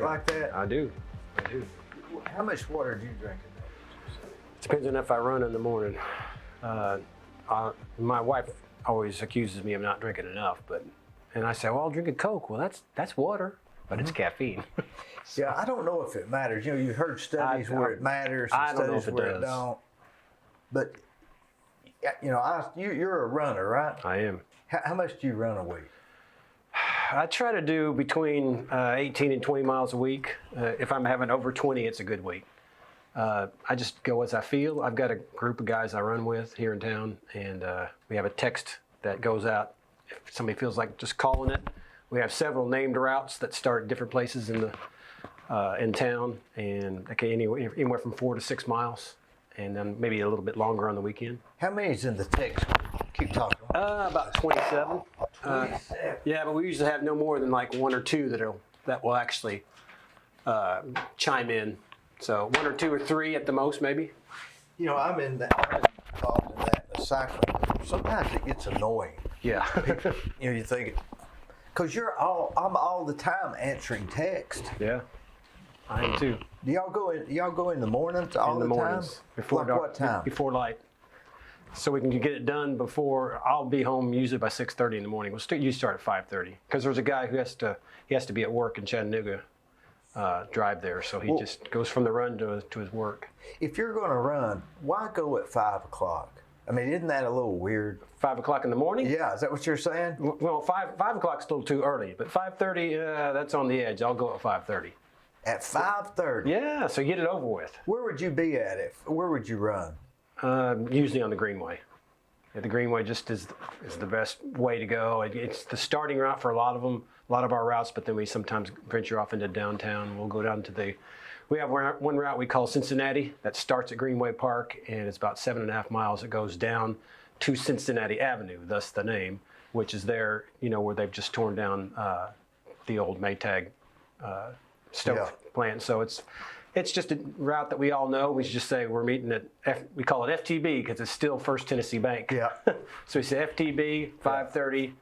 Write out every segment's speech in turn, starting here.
like that? I do. How much water do you drink a day? Depends on if I run in the morning. My wife always accuses me of not drinking enough, and I say, well, I'll drink a Coke. Well, that's water, but it's caffeine. Yeah, I don't know if it matters. You know, you've heard studies where it matters and studies where it don't. But, you know, you're a runner, right? I am. How much do you run a week? I try to do between 18 and 20 miles a week. If I'm having over 20, it's a good week. I just go as I feel. I've got a group of guys I run with here in town, and we have a text that goes out if somebody feels like just calling it. We have several named routes that start at different places in town, and anywhere from 4 to 6 miles, and then maybe a little bit longer on the weekend. How many is in the text? Keep talking. About 27. 27. Yeah, but we usually have no more than like 1 or 2 that will actually chime in. So 1 or 2 or 3 at the most, maybe. You know, I'm involved in that in the cycling. Sometimes it gets annoying. Yeah. You know, you think, because I'm all the time answering text. Yeah, I am too. Do y'all go in the mornings all in the the mornings, time? before like dark, what time? Before light, so we can get it done before. I'll be home usually by 6:30 in the morning. You start at 5:30 because there's a guy who has to be at work in Chattanooga, drive there, so he just goes from the run to his work. If you're going to run, why go at 5 o'clock? I mean, isn't that a little weird? 5 o'clock in the morning? Yeah, is that what you're saying? Well, 5 o'clock's a little too early, but 5:30, that's on the edge. I'll go at 5:30. At 5:30? Yeah, so get it over with. Where would you be at it? Where would you run? Usually on the Greenway. Yeah, the Greenway just is the best way to go. It's the starting route for a lot of our routes, but then we sometimes venture off into downtown. We'll go down to we have one route we call Cincinnati that starts at Greenway Park, and it's about 7.5 miles. It goes down to Cincinnati Avenue, thus the name, which is there, you know, where they've just torn down the old Maytag stove plant. So it's just a route that we all know. We just say we're meeting at we call it FTB because it's still First Tennessee Bank. Yeah. So we say FTB 5:30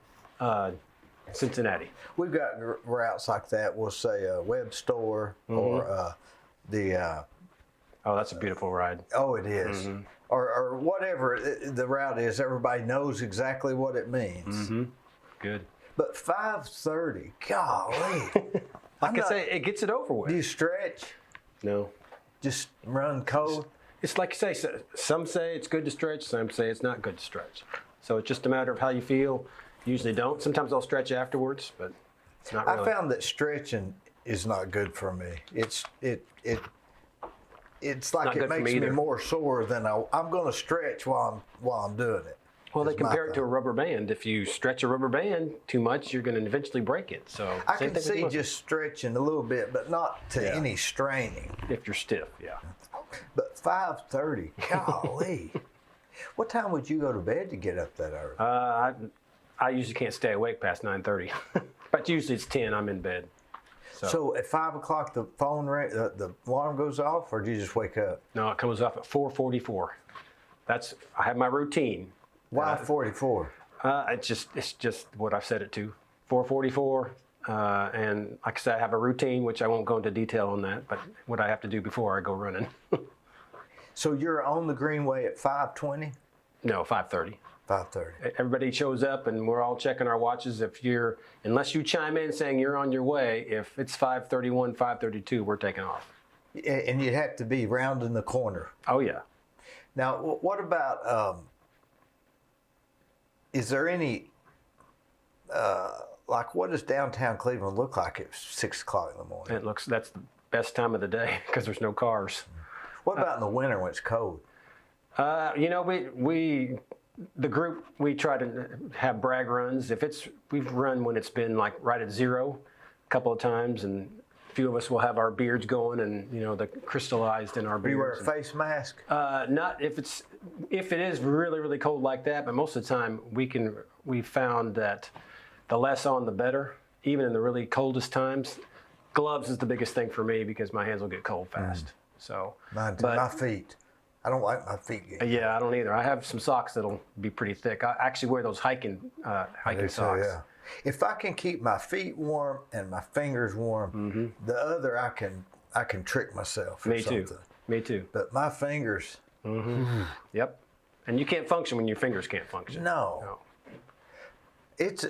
Cincinnati. We've got routes like that. We'll say a web store or the. Oh, that's a beautiful ride. Oh, it is. Mm-hmm. Or whatever the route is. Everybody knows exactly what it means. Mm-hmm. Good. But 5:30, golly. Like I say, it gets it over with. Do you stretch? No. Just run cold? It's like you say, some say it's good to stretch, some say it's not good to stretch. So it's just a matter of how you feel. Usually don't. Sometimes I'll stretch afterwards, but it's not really. I found that stretching is not good for me. It's like it makes me more sore than I'm going to stretch while I'm doing it. Well, they compare it to a rubber band. If you stretch a rubber band too much, you're going to eventually break it. So I can see just stretching a little bit, but not to any straining. If you're stiff, yeah. But 5:30, golly. What time would you go to bed to get up that early? I usually can't stay awake past 9:30, but usually it's 10. I'm in bed. So at 5 o'clock the phone the alarm goes off, or do you just wake up? No, it comes off at 4:44. I have my routine. Why 44? It's just what I've set it to. 4:44, and like I said, I have a routine, which I won't go into detail on that, but what I have to do before I go running. So you're on the Greenway at 5:20? No, 5:30. 5:30. Everybody shows up, and we're all checking our watches. Unless you chime in saying you're on your way, if it's 5:31, 5:32, we're taking off. And you'd have to be rounding the corner. Oh yeah. Now, what about? Is there any, what does downtown Cleveland look like at 6 o'clock in the morning? That's the best time of the day because there's no cars. What about in the winter when it's cold? You know, the group, we try to have brag runs. We've run when it's been like right at 0 a couple of times, and a few of us will have our beards going and, you know, the crystallized in our beards. Do you wear a face mask? Not if it is really, really cold like that, but most of the time we found that the less on the better, even in the really coldest times. Gloves is the biggest thing for me because my hands will get cold fast. So my feet. I don't like my feet getting I don't either. I have some socks that'll be pretty thick. I actually wear those hiking socks. Yeah. If I can keep my feet warm and my fingers warm, the other I can trick myself. Or Me something. too. Me too. But my fingers. Yep. And you can't function when your fingers can't function. No. It's.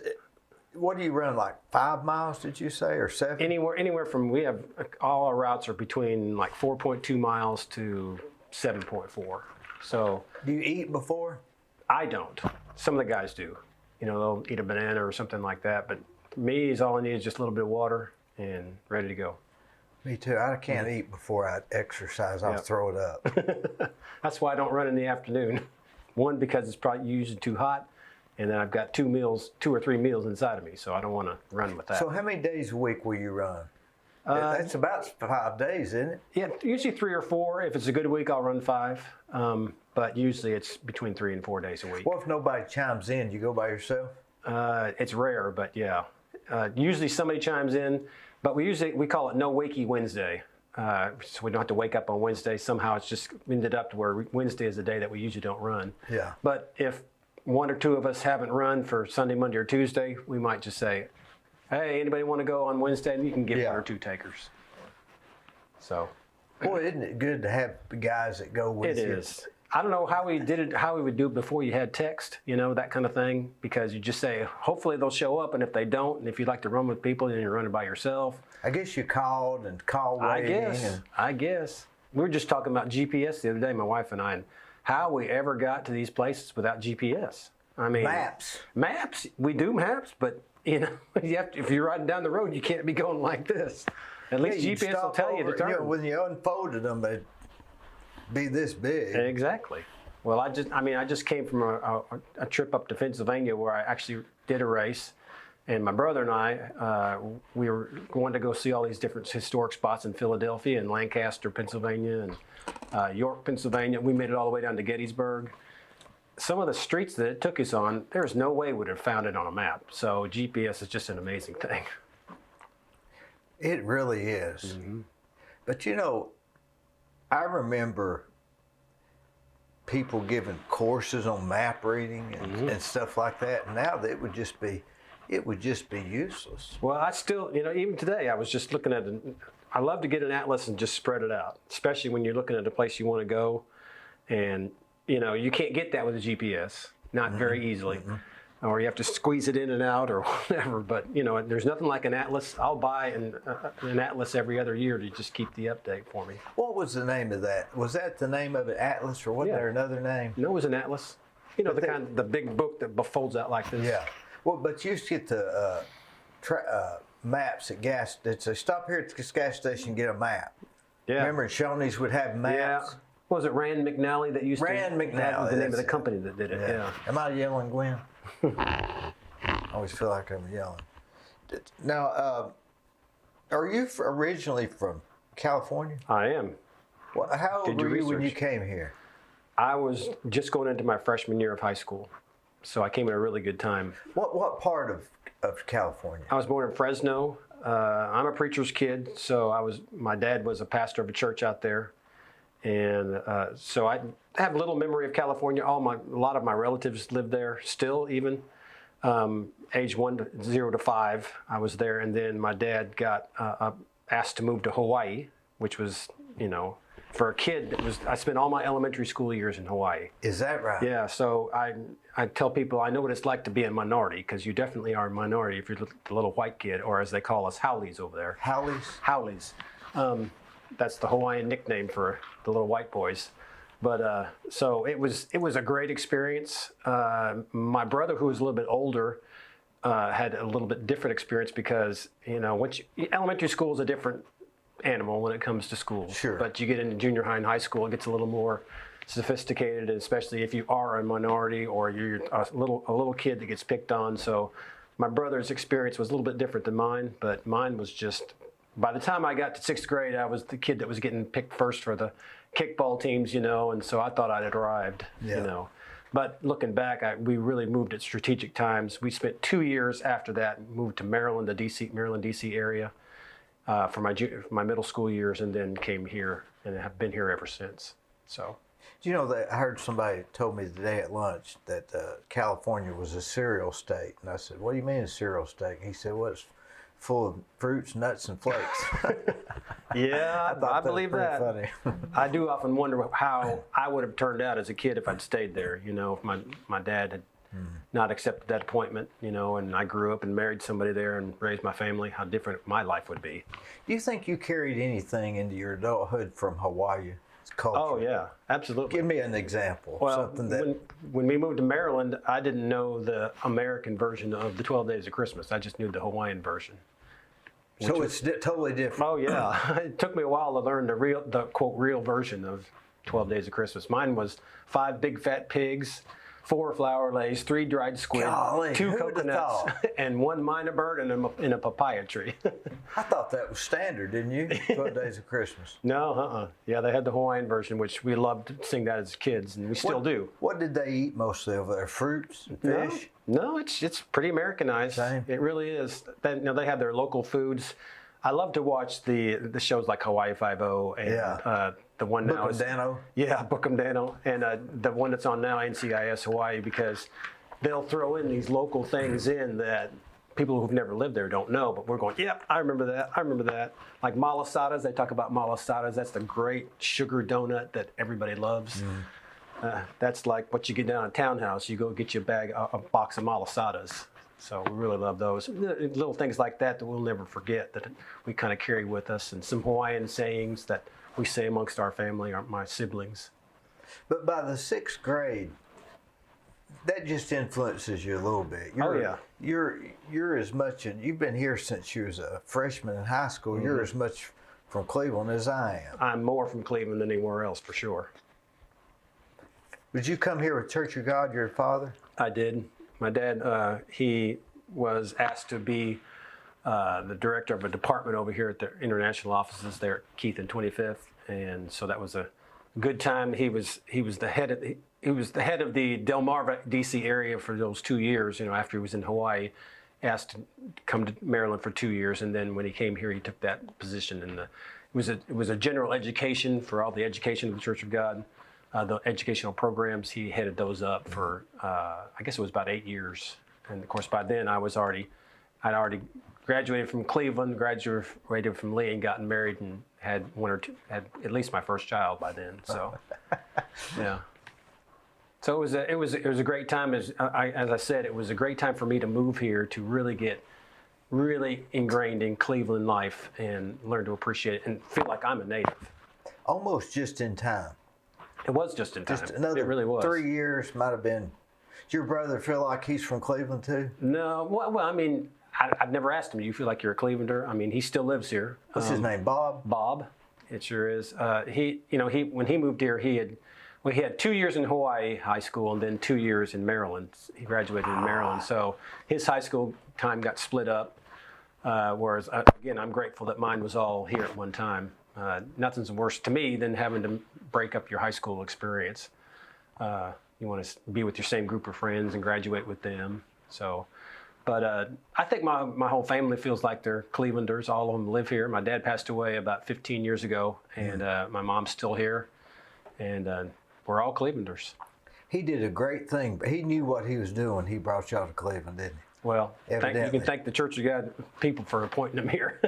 What do you run, like 5 miles? Did you say, or 7? Anywhere from, we have all our routes are between like 4.2 miles to 7.4. So. Do you eat before? I don't. Some of the guys do. They'll eat a banana or something like that. But me, is all I need is just a little bit of water and ready to go. Me too. I can't eat before I exercise. I'll throw it up. That's why I don't run in the afternoon. One, because it's probably usually too hot. And then I've got 2 or 3 meals inside of me, so I don't want to run with that. So how many days a week will you run? That's about 5 days, isn't it? Yeah, usually 3 or 4. If it's a good week, I'll run 5. But usually it's between 3 and 4 days a week. What if nobody chimes in? You go by yourself? It's rare, but yeah. Usually somebody chimes in, but we call it No Wakey Wednesday. So we don't have to wake up on Wednesday. Somehow it's just ended up to where Wednesday is the day that we usually don't run. Yeah. But if 1 or 2 of us haven't run for Sunday, Monday, or Tuesday, we might just say, hey, anybody want to go on Wednesday? And you can get 1 or 2 takers. So. Boy, isn't it good to have the guys that go with you? It is. I don't know how we did it, how we would do it before you had text, that kind of thing, because you just say, hopefully they'll show up, and if they don't, and if you'd like to run with people, then you're running by yourself. I guess you called and call waiting. I guess. We were just talking about GPS the other day, my wife and I, and how we ever got to these places without GPS. I mean, maps. We do maps, but if you're riding down the road, you can't be going like this. At least GPS will tell you the turn. When you unfolded them, they'd be this big. Exactly. Well, I just came from a trip up to Pennsylvania where I actually did a race, and my brother and I, we were going to go see all these different historic spots in Philadelphia and Lancaster, Pennsylvania, and York, Pennsylvania. We made it all the way down to Gettysburg. Some of the streets that it took us on, there's no way we would have found it on a map. So GPS is just an amazing thing. It really is. But I remember people giving courses on map reading and stuff like that. And now it would just be useless. Well, I still, even today, I was just looking at I love to get an atlas and just spread it out, especially when you're looking at a place you want to go. And, you can't get that with a GPS, not very easily. Or you have to squeeze it in and out or whatever. But, there's nothing like an atlas. I'll buy an atlas every other year to just keep the update for me. What was the name of that? Was that the name of it, Atlas, or was there another name? No, it was an atlas. The big book that folds out like this. Yeah. Well, but you used to get the maps at gas. They'd say, stop here at this gas station and get a map. Yeah. Remember, Shoney's would have maps. Yeah. Was it Rand McNally that used Rand McNally. That was the name of the company that did it. Yeah. Am I yelling, Glenn? I always feel like I'm yelling. Now, are you originally from California? I am. Well, how old were you when you came here? I was just going into my freshman year of high school, so I came at a really good time. What part of California? I was born in Fresno. I'm a preacher's kid, so my dad was a pastor of a church out there. And so I have little memory of California. A lot of my relatives live there still, even age 0 to 5. I was there, and then my dad got asked to move to Hawaii, which was, for a kid I spent all my elementary school years in Hawaii. Is that right? Yeah. So I tell people I know what it's like to be a minority, because you definitely are a minority if you're the little white kid, or as they call us, Howleys over there. Howleys. That's the Hawaiian nickname for the little white boys. But so it was a great experience. My brother, who was a little bit older, had a little bit different experience because, elementary school is a different animal when it comes to school. Sure. But you get into junior high and high school, it gets a little more sophisticated, especially if you are a minority or you're a little kid that gets picked on. So my brother's experience was a little bit different than mine, but mine was just, by the time I got to 6th grade, I was the kid that was getting picked first for the kickball teams, and so I thought I'd arrived, But looking back, we really moved at strategic times. We spent 2 years after that, moved to Maryland, D.C. area for my middle school years, and then came here and have been here ever since. So Do you know that I heard somebody told me today at lunch that California was a cereal state, and I said, "What do you mean a cereal state?" He said, "Well, it's full of fruits, nuts, and flakes." Yeah, I believe that. Funny. I do often wonder how I would have turned out as a kid if I'd stayed there. You know, if my dad had not accepted that appointment, you know, and I grew up and married somebody there and raised my family, how different my life would be. Do you think you carried anything into your adulthood from Hawaii culture? Oh yeah, absolutely. Give me an example. Well, Something that when we moved to Maryland, I didn't know the American version of the 12 Days of Christmas. I just knew the Hawaiian version. So it's totally different. Oh yeah, it took me a while to learn the quote real version of 12 Days of Christmas. Mine was 5 big fat pigs, 4 flour lays, 3 dried squid, Golly, 2 who'd have coconuts, thought? and 1 minor bird in a papaya tree. I thought that was standard, didn't you? 12 Days of Christmas. No, Yeah, they had the Hawaiian version, which we loved to sing that as kids, and we still do. What did they eat mostly over there? Fruits and fish? No, it's pretty Americanized. Same. It really is. They have their local foods. I love to watch the shows like Hawaii Five-0 and the one now is Dano. Yeah, Bookham Dano, and the one that's on now, NCIS Hawaii, because they'll throw in these local things in that people who've never lived there don't know, but we're going, yep, I remember that. Like malasadas, they talk about malasadas. That's the great sugar donut that everybody loves. That's like what you get down at Townhouse. You go get you a box of malasadas. So we really love those. Little things like that we'll never forget, that we kind of carry with us, and some Hawaiian sayings that we say amongst our family, my siblings. But by the 6th grade, that just influences you a little bit. You're as much, and you've been here since you was a freshman in high school. Mm-hmm. You're as much from Cleveland as I am. I'm more from Cleveland than anywhere else, for sure. Did you come here with Church of God, your father? I did. My dad, he was asked to be the director of a department over here at the international offices there at Keith and 25th, and so that was a good time. He was the head of the Delmarva, DC area for those 2 years. You know, after he was in Hawaii, asked to come to Maryland for 2 years, and then when he came here, he took that position. And it was a general education for all the education of the Church of God. The educational programs, he headed those up for, I guess it was about 8 years. And of course, by then I'd already graduated from Cleveland, graduated from Lee, and gotten married, and had at least my first child by then. So, yeah. So it was a great time. As I said, it was a great time for me to move here to really get ingrained in Cleveland life and learn to appreciate it and feel like I'm a native. Almost just in time. It was just in time. Just another it really was. 3 years might have been. Does your brother feel like he's from Cleveland too? No. Well, I mean, I've never asked him, do you feel like you're a Clevelander? I mean, he still lives here. What's his name, Bob? Bob. It sure is. When he moved here, he had 2 years in Hawaii high school and then 2 years in Maryland. He graduated in Maryland. So his high school time got split up, whereas, again, I'm grateful that mine was all here at one time. Nothing's worse to me than having to break up your high school experience. You want to be with your same group of friends and graduate with them. So, but I think my whole family feels like they're Clevelanders. All of them live here. My dad passed away about 15 years ago, and my mom's still here, and we're all Clevelanders. He did a great thing, but he knew what he was doing. He brought y'all to Cleveland, didn't he? Well, you can thank the Church of God people for appointing him here.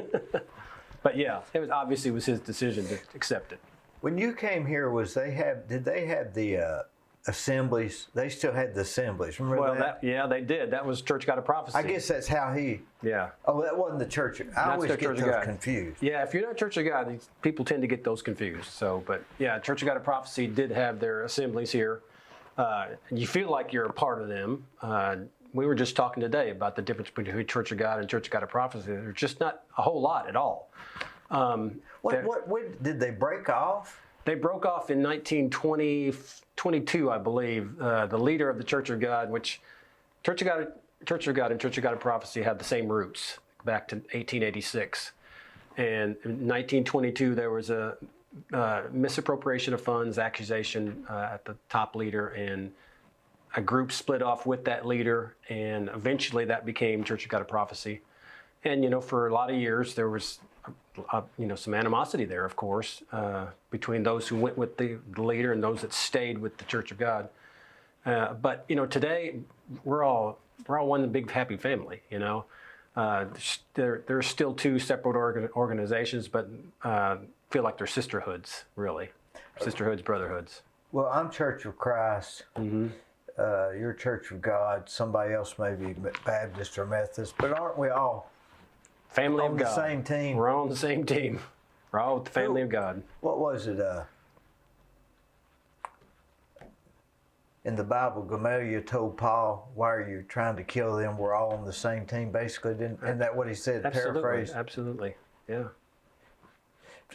But yeah, it was his decision to accept it. When you came here, did they have the assemblies? They still had the assemblies. Remember that? Yeah, they did. That was Church of God of Prophecy. I guess that's how he. Yeah. Oh, that wasn't the Church. I always get those confused. Yeah, if you're not Church of God, people tend to get those confused. So, but yeah, Church of God of Prophecy did have their assemblies here. You feel like you're a part of them. We were just talking today about the difference between Church of God and Church of God of Prophecy. There's just not a whole lot at all. What did they break off? They broke off in 1922, I believe. The leader of the Church of God, which Church of God and Church of God of Prophecy have the same roots back to 1886. And in 1922, there was a misappropriation of funds accusation at the top leader, and a group split off with that leader, and eventually that became Church of God of Prophecy. And for a lot of years there was some animosity there, of course, between those who went with the leader and those that stayed with the Church of God. But today we're all one big happy family. There's still two separate organizations, but feel like they're sisterhoods, really, sisterhoods, brotherhoods. Well, I'm Church of Christ. You're Church of God. Somebody else may be Baptist or Methodist, but aren't we all family on of the God? Same team? We're all on the same team. We're all with the family of God. What was it? In the Bible, Gamaliel told Paul, "Why are you trying to kill them? We're all on the same team." Basically, isn't that what he said? Absolutely, Paraphrased. absolutely, yeah.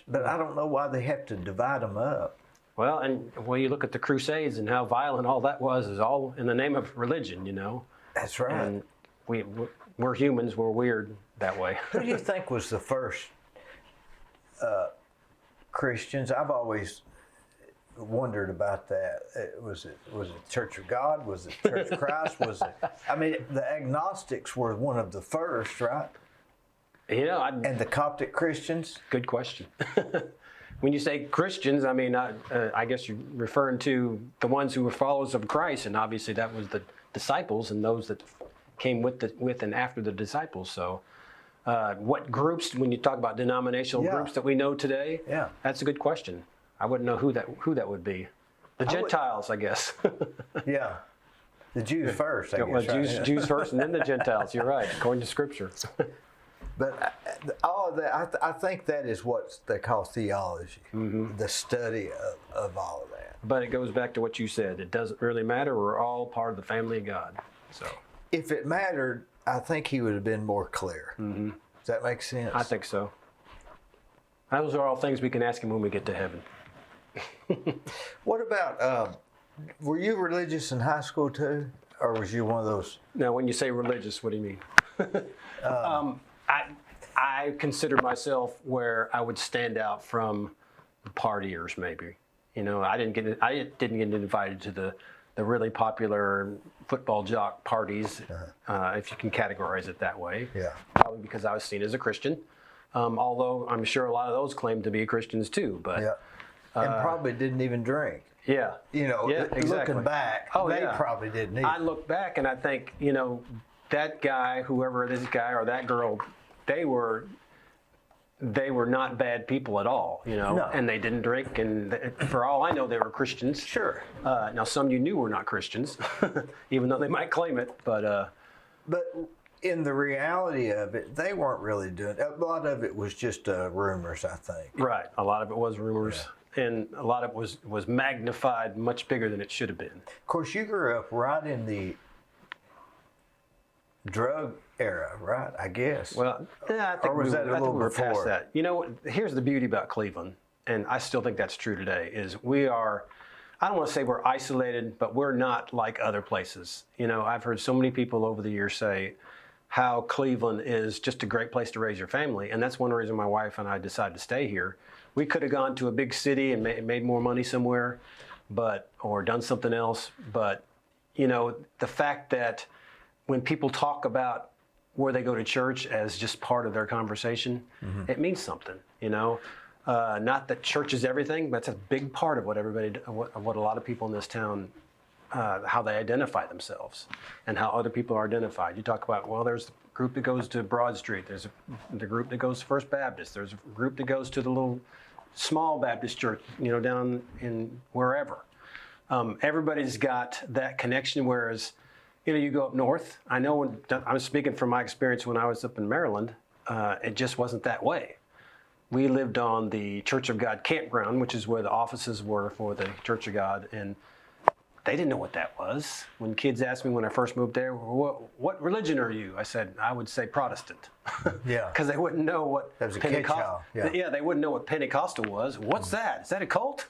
But I don't know why they have to divide them up. Well, and when you look at the Crusades and how violent all that was, is all in the name of religion, That's right. And we're humans. We're weird that way. Who do you think was the first Christians? I've always wondered about that. Was it Church of God? Was it Church of Christ? Was it? I mean, the agnostics were one of the first, right? And the Coptic Christians. Good question. When you say Christians, I mean, I guess you're referring to the ones who were followers of Christ, and obviously that was the disciples and those that came with and after the disciples. So, what groups? When you talk about denominational groups that we know today, that's a good question. I wouldn't know who that would be. The Gentiles, I guess. Yeah, the Jews first. I guess, well, Jews first, and then the Gentiles. You're right, according to Scripture. But all of that, I think that is what they call theology, the study of all of that. But it goes back to what you said. It doesn't really matter. We're all part of the family of God. So, if it mattered, I think he would have been more clear. Does that make sense? I think so. Those are all things we can ask him when we get to heaven. What about, were you religious in high school too? Or was you one of those? Now, when you say religious, what do you mean? I consider myself where I would stand out from the partiers, maybe. I didn't get invited to the really popular football jock parties, if you can categorize it that way. Yeah. Probably because I was seen as a Christian. Although I'm sure a lot of those claim to be Christians too. But and probably didn't even drink. Yeah. Exactly. Looking back, they probably didn't either. I look back and I think, that guy, whoever this guy or that girl, they were not bad people at all, No. and they didn't drink, and for all I know, they were Christians. Sure. Now, some you knew were not Christians, even though they might claim it, but in the reality of it, they weren't really doing. A lot of it was just rumors, I think. Right. A lot of it was rumors, and a lot of it was magnified much bigger than it should have been. Of course, you grew up right in the drug era, right? I guess. Well, I think was that a little we were before? past that. Here's the beauty about Cleveland, and I still think that's true today, is we are, I don't want to say we're isolated, but we're not like other places. I've heard so many people over the years say how Cleveland is just a great place to raise your family, and that's one reason my wife and I decided to stay here. We could have gone to a big city and made more money somewhere, or done something else, but the fact that when people talk about where they go to church as just part of their conversation, it means something, Not that church is everything, but it's a big part of what a lot of people in this town, how they identify themselves and how other people are identified. You talk about, well, there's a group that goes to Broad Street. There's the group that goes to First Baptist. There's a group that goes to the little small Baptist church, down in wherever. Everybody's got that connection, whereas you go up north. I know I'm speaking from my experience when I was up in Maryland, it just wasn't that way. We lived on the Church of God campground, which is where the offices were for the Church of God, and they didn't know what that was. When kids asked me when I first moved there, what religion are you? I said, I would say Protestant. Yeah. Because they wouldn't know what that was a Pentecostal. Yeah, they wouldn't know what Pentecostal was. What's that? Is that a cult?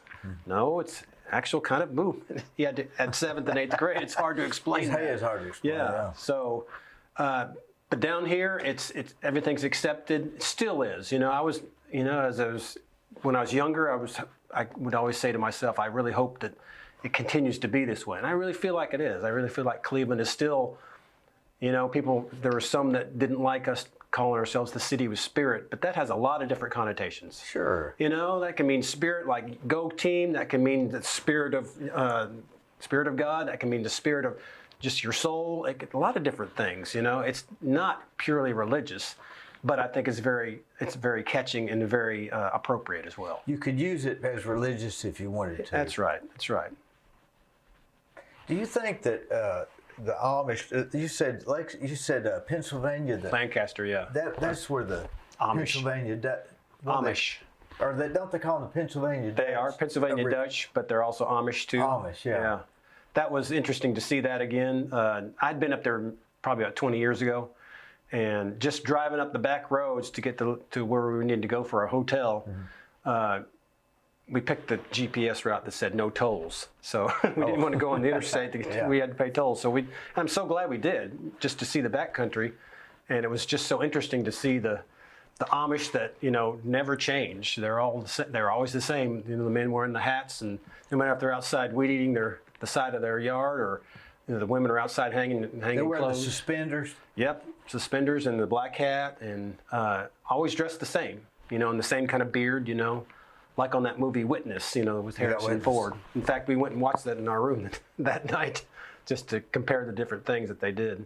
No, it's actual kind of movement. Yeah, at 7th and 8th grade, it's hard to explain. It's hard to explain. Yeah. So, but down here, it's everything's accepted. It still is. When I was younger, I would always say to myself, I really hope that it continues to be this way, and I really feel like it is. I really feel like Cleveland is still, there were some that didn't like us calling ourselves the city with spirit, but that has a lot of different connotations. Sure. You know, that can mean spirit, like go team. That can mean the spirit of God. That can mean the spirit of just your soul. A lot of different things. You know, it's not purely religious, but I think it's very catching and very appropriate as well. You could use it as religious if you wanted to. That's right. That's right. Do you think that the Amish? You said Pennsylvania. Lancaster, yeah. That's where the Amish. Pennsylvania Amish. Or don't they call them the Pennsylvania Dutch? They are Pennsylvania Dutch, but they're also Amish too. Amish, yeah. That was interesting to see that again. I'd been up there probably about 20 years ago, and just driving up the back roads to get to where we needed to go for our hotel, we picked the GPS route that said no tolls. So we didn't want to go on the interstate. We had to pay tolls. So I'm so glad we did, just to see the backcountry. And it was just so interesting to see the Amish that, you know, never change. They're always the same. You know, the men wearing the hats, and no matter if they're outside weed eating the side of their yard, or you know, the women are outside hanging They're wearing clothes. the suspenders. Yep, suspenders and the black hat, and always dressed the same. You know, and the same kind of beard. You know, like on that movie Witness. You know, with Harrison Ford. In fact, we went and watched that in our room that night, just to compare the different things that they did.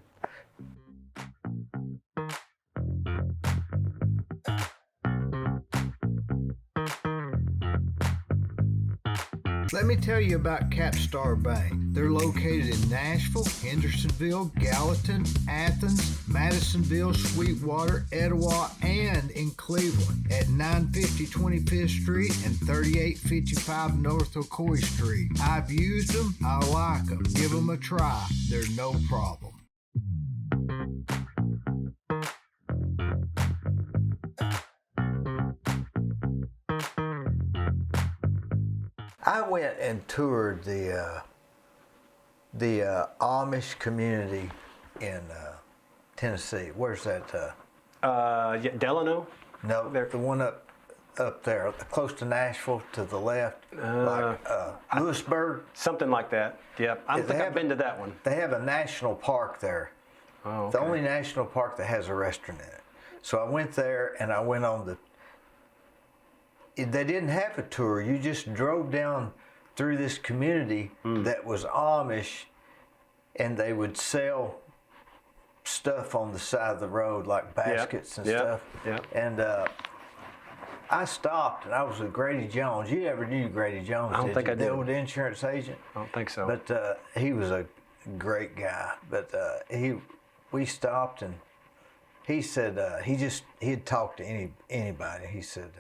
Let me tell you about Capstar Bank. They're located in Nashville, Hendersonville, Gallatin, Athens, Madisonville, Sweetwater, Etowah, and in Cleveland at 950 25th Street and 3855 North Ocoee Street. I've used them. I like them. Give them a try. They're no problem. I went and toured the Amish community in Tennessee. Where's that? Delano? No, the one up there, close to Nashville, to the left, Lewisburg. Something like that. Yep. I don't think I've been to that one. They have a national park there. Oh, okay. The only national park that has a restaurant in it. So I went there and I went on they didn't have a tour. You just drove down through this community that was Amish, and they would sell stuff on the side of the road, like baskets and stuff. Yep. And I stopped, and I was with Grady Jones. You never knew Grady Jones, I don't think I did. The old insurance agent. I don't think so. But he was a great guy. But we stopped, and he said he'd talk to anybody. He said,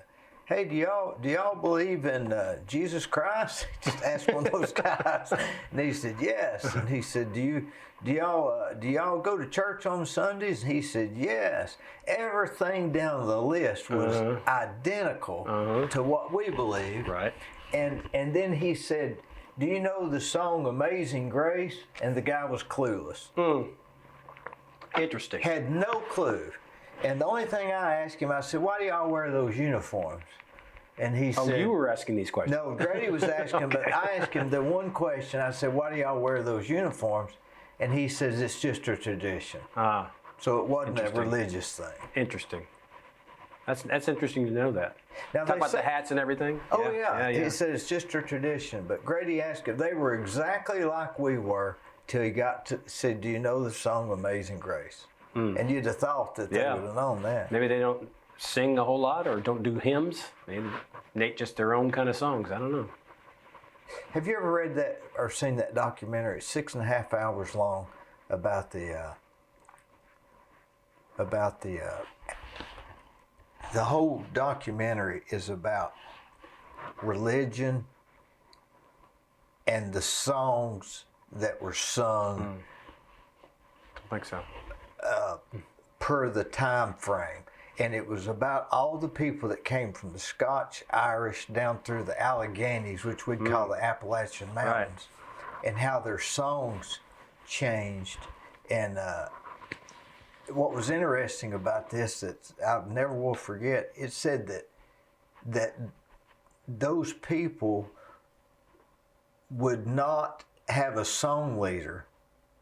"Hey, do y'all believe in Jesus Christ?" Just asked one of those guys, and he said yes. And he said, "Do y'all go to church on Sundays?" And he said yes. Everything down the list was identical to what we believe. Right. And then he said, "Do you know the song Amazing Grace?" And the guy was clueless. Interesting. Had no clue. And the only thing I asked him, I said, "Why do y'all wear those uniforms?" And he said... Oh, you were asking these questions. No, Grady was asking, but I asked him the one question. I said, "Why do y'all wear those uniforms?" And he says, "It's just a tradition." So it wasn't a religious thing. Interesting. That's interesting to know that. Now, Talk about the hats and everything? Oh, yeah. He said it's just a tradition. But Grady asked if they were exactly like we were till he said, "Do you know the song Amazing Grace?" And you'd have thought that they would have known that. Maybe they don't sing a whole lot or don't do hymns. Maybe Nate just their own kind of songs. I don't know. Have you ever read that or seen that documentary? It's 6.5 hours long about the whole documentary is about religion and the songs that were sung. I think so. Per the time frame. And it was about all the people that came from the Scotch, Irish, down through the Alleghenies, which we'd call the Appalachian Mountains, and how their songs changed. And what was interesting about this that I never will forget, it said that those people would not have a song leader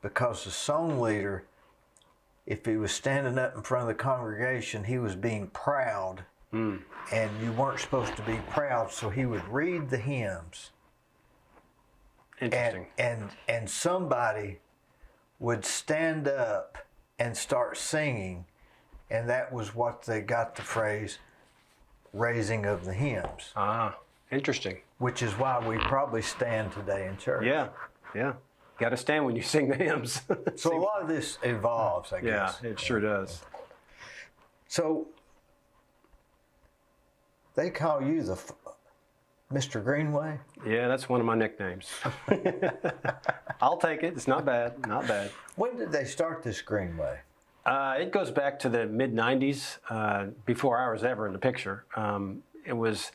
because the song leader if he was standing up in front of the congregation, he was being proud, and you weren't supposed to be proud. So he would read the hymns. Interesting. And somebody would stand up and start singing, and that was what they got the phrase raising of the hymns. Ah, interesting. Which is why we probably stand today in church. Yeah. Got to stand when you sing the hymns. So a lot of this evolves, I guess. Yeah, it sure does. So they call you the Mr. Greenway? Yeah, that's one of my nicknames. I'll take it. It's not bad. Not bad. When did they start this Greenway? It goes back to the mid-'90s, before I was ever in the picture. It was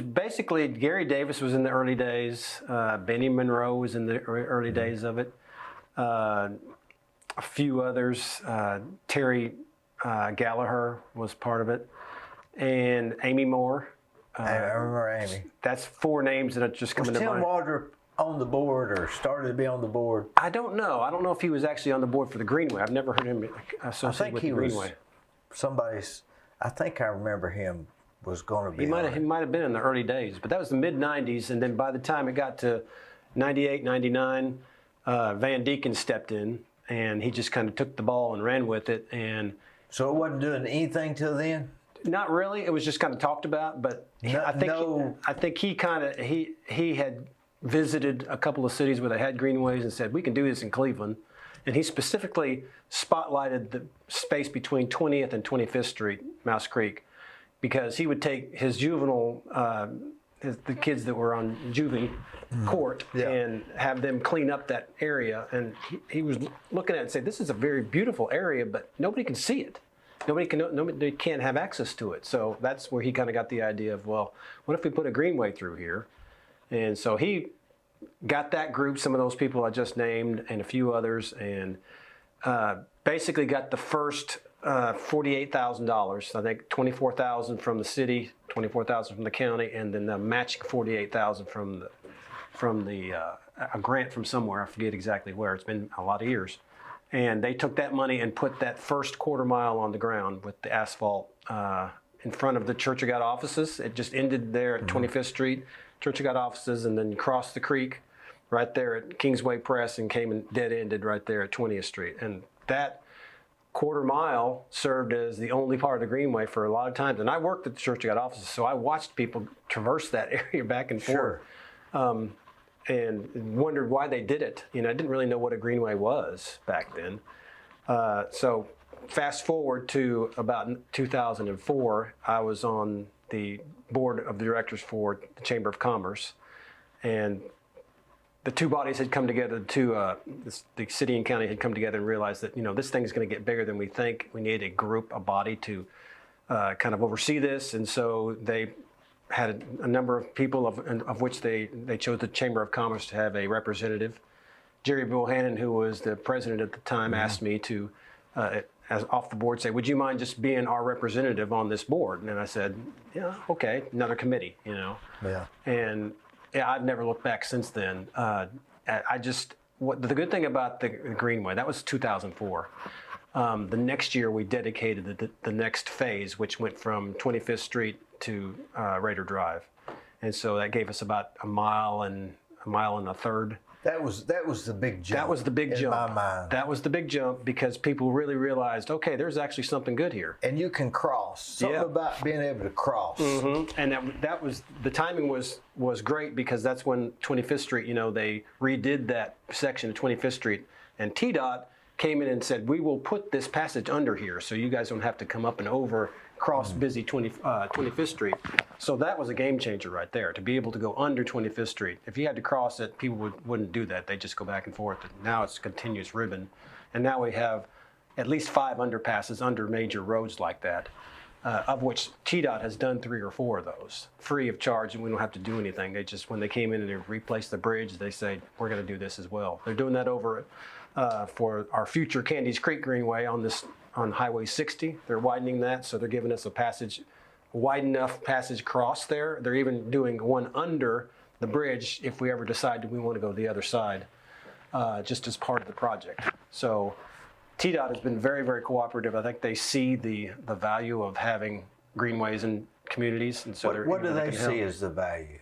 basically Gary Davis was in the early days. Benny Monroe was in the early days of it. A few others. Terry Gallagher was part of it. And Amy Moore. I remember Amy. That's four names that are just coming to mind. Was Tim Waldrop on the board or started to be on the board? I don't know. I don't know if he was actually on the board for the Greenway. I've never heard him associated with the Greenway. I think I remember him was going to be. He might have been in the early days, but that was the mid-'90s, and then by the time it got to 98, 99, Van Deeken stepped in, and he just kind of took the ball and ran with it. And so it wasn't doing anything till then? Not really. It was just kind of talked about, but I think he had visited a couple of cities where they had greenways and said, we can do this in Cleveland. And he specifically spotlighted the space between 20th and 25th Street, Mouse Creek, because he would take his juvenile, the kids that were on juvie court, and have them clean up that area. And he was looking at it and said, this is a very beautiful area, but nobody can see it. Nobody can't have access to it. So that's where he kind of got the idea of, well, what if we put a greenway through here? And so he got that group, some of those people I just named, and a few others, and basically got the first $48,000. I think $24,000 from the city, $24,000 from the county, and then the matching $48,000 from a grant from somewhere. I forget exactly where. It's been a lot of years. And they took that money and put that first quarter mile on the ground with the asphalt in front of the Church of God offices. It just ended there at 25th Street, Church of God offices, and then crossed the creek right there at Kingsway Press and came and dead-ended right there at 20th Street. And that quarter mile served as the only part of the Greenway for a lot of times. And I worked at the Church of God offices, so I watched people traverse that area back and forth. And wondered why they did it. I didn't really know what a greenway was back then. So fast forward to about 2004, I was on the board of directors for the Chamber of Commerce, and the two bodies had come together the city and county had come together and realized that, this thing is going to get bigger than we think. We need a body to kind of oversee this. And so they had a number of people of which they chose the Chamber of Commerce to have a representative. Jerry Bohannon, who was the president at the time, asked me to, as off the board, say, would you mind just being our representative on this board? And I said, yeah, okay, another committee, Yeah. And I've never looked back since then. The good thing about the Greenway, that was 2004. The next year we dedicated the next phase, which went from 25th Street to Raider Drive, and so that gave us about a mile and a third. That was the big jump. That was the big jump. In my mind. That was the big jump because people really realized, okay, there's actually something good here. And you can cross. Something about being able to cross. Mm-hmm. And that was the timing was great because that's when 25th Street, they redid that section of 25th Street, and TDOT came in and said, we will put this passage under here so you guys don't have to come up and over cross busy 25th Street. So that was a game changer right there, to be able to go under 25th Street. If you had to cross it, people wouldn't do that. They'd just go back and forth. Now it's a continuous ribbon. And now we have at least 5 underpasses under major roads like that, of which TDOT has done 3 or 4 of those, free of charge, and we don't have to do anything. They just, when they came in and they replaced the bridge, they say, we're going to do this as well. They're doing that over for our future Candies Creek Greenway on Highway 60. They're widening that, so they're giving us a wide enough passage cross there. They're even doing one under the bridge if we ever decide we want to go the other side, just as part of the project. So TDOT has been very, very cooperative. I think they see the value of having greenways in communities, and so What do they can help. see as the value?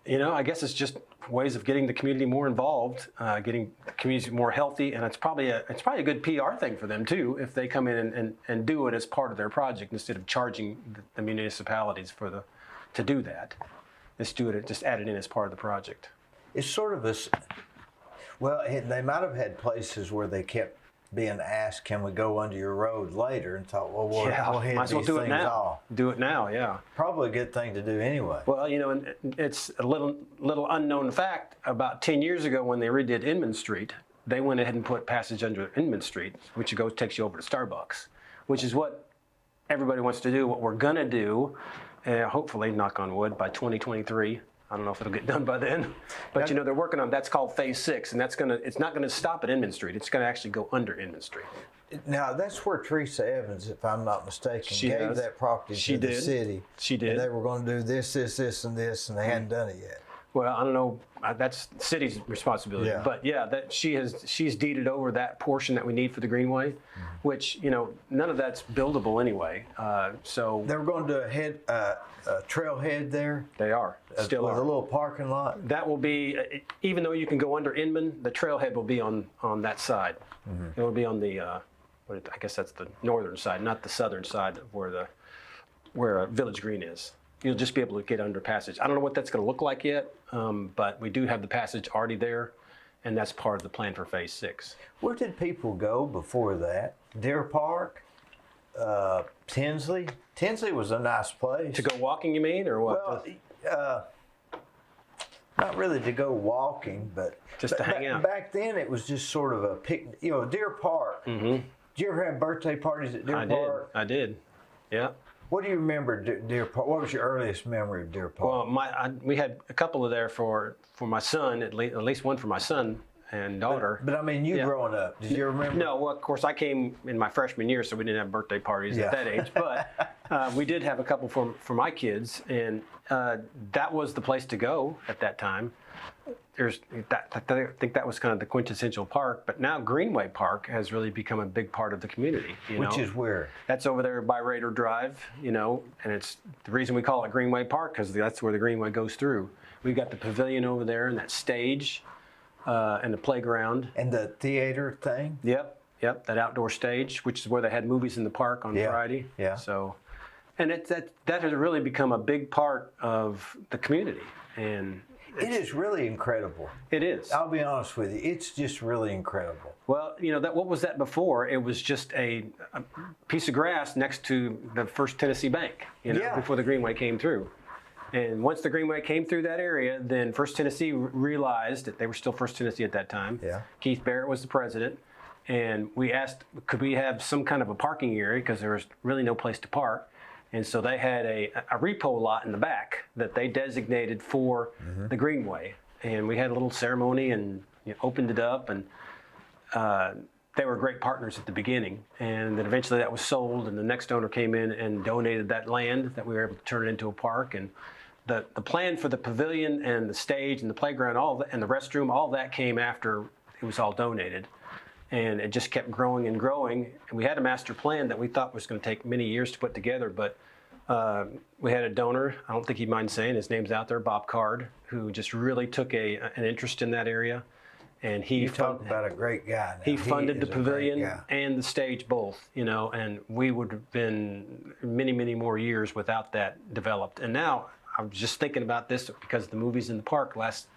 I guess it's just ways of getting the community more involved, getting the community more healthy, and it's probably a good PR thing for them too if they come in and do it as part of their project instead of charging the municipalities to do that. Just add it in as part of the project. It's sort of well, they might have had places where they kept being asked, "Can we go under your road later?" and thought, "Well, we'll hit might as well these do it things now. off." Do it now, yeah. Probably a good thing to do anyway. Well, and it's a little unknown fact. About 10 years ago, when they redid Inman Street, they went ahead and put passage under Inman Street, which takes you over to Starbucks, which is what everybody wants to do. What we're gonna do, hopefully, knock on wood, by 2023. I don't know if it'll get done by then, but they're working on. That's called Phase 6, and it's not gonna stop at Inman Street. It's gonna actually go under Inman Street. Now, that's where Teresa Evans, if I'm not mistaken, gave that property to the city. She did. And they were going to do this, and this, and they hadn't done it yet. Well, I don't know. That's the city's responsibility. Yeah. But yeah, that she's deeded over that portion that we need for the greenway, which none of that's buildable anyway. So they were going to do a trailhead there. They are still with are. a little parking lot. That will be, even though you can go under Inman, the trailhead will be on that side. It will be on the, I guess that's the northern side, not the southern side of where Village Green is. You'll just be able to get under passage. I don't know what that's going to look like yet, but we do have the passage already there, and that's part of the plan for Phase 6. Where did people go before that? Deer Park, Tinsley. Tinsley was a nice place. To go walking, you mean, or what? Well, not really to go walking, but just to hang out. Back then, it was just sort of a picnic. Deer Park. Mm-hmm. Did you ever have birthday parties at Deer Park? I did. Yeah. What do you remember Deer Park? What was your earliest memory of Deer Park? Well, we had a couple of there for my son, at least one for my son and daughter. But I mean, growing up, did you remember? No, well, of course, I came in my freshman year, so we didn't have birthday parties at that age. But we did have a couple for my kids, and that was the place to go at that time. I think that was kind of the quintessential park, but now Greenway Park has really become a big part of the community. Which is where? That's over there by Raider Drive, and it's the reason we call it Greenway Park because that's where the Greenway goes through. We've got the pavilion over there and that stage and the playground. And the theater thing? Yep, that outdoor stage, which is where they had movies in the park on Friday. Yeah. So, and that has really become a big part of the community, and it is really incredible. It is. I'll be honest with you. It's just really incredible. Well, what was that before? It was just a piece of grass next to the First Tennessee Bank, before the Greenway came through. And once the Greenway came through that area, then First Tennessee realized that they were still First Tennessee at that time. Yeah. Keith Barrett was the president. And we asked, could we have some kind of a parking area because there was really no place to park. And so they had a repo lot in the back that they designated for the Greenway. And we had a little ceremony and opened it up. And they were great partners at the beginning. And then eventually that was sold. And the next owner came in and donated that land that we were able to turn it into a park. And the plan for the pavilion and the stage and the playground and the restroom, all that came after it was all donated. And it just kept growing and growing. And we had a master plan that we thought was going to take many years to put together, but we had a donor, I don't think he'd mind saying, his name's out there, Bob Card, who just really took an interest in that area. And you talk about a great guy. He funded the pavilion and the stage both, and we would have been many, many more years without that developed. And now I was just thinking about this because the movie's in the park last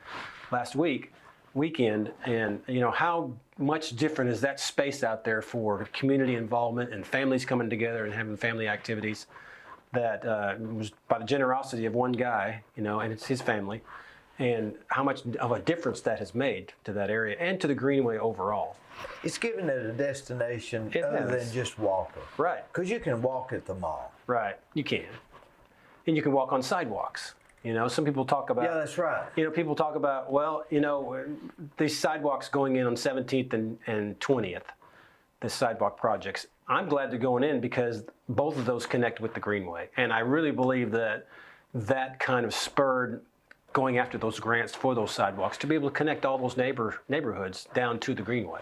weekend, and how much different is that space out there for community involvement and families coming together and having family activities that was by the generosity of one guy, and it's his family, and how much of a difference that has made to that area and to the Greenway overall. It's given it a destination other than just walking. Right. Because you can walk at the mall. Right, you can. And you can walk on sidewalks. Some people talk about. Yeah, that's right. People talk about, these sidewalks going in on 17th and 20th, the sidewalk projects. I'm glad they're going in because both of those connect with the Greenway. And I really believe that kind of spurred going after those grants for those sidewalks to be able to connect all those neighborhoods down to the Greenway.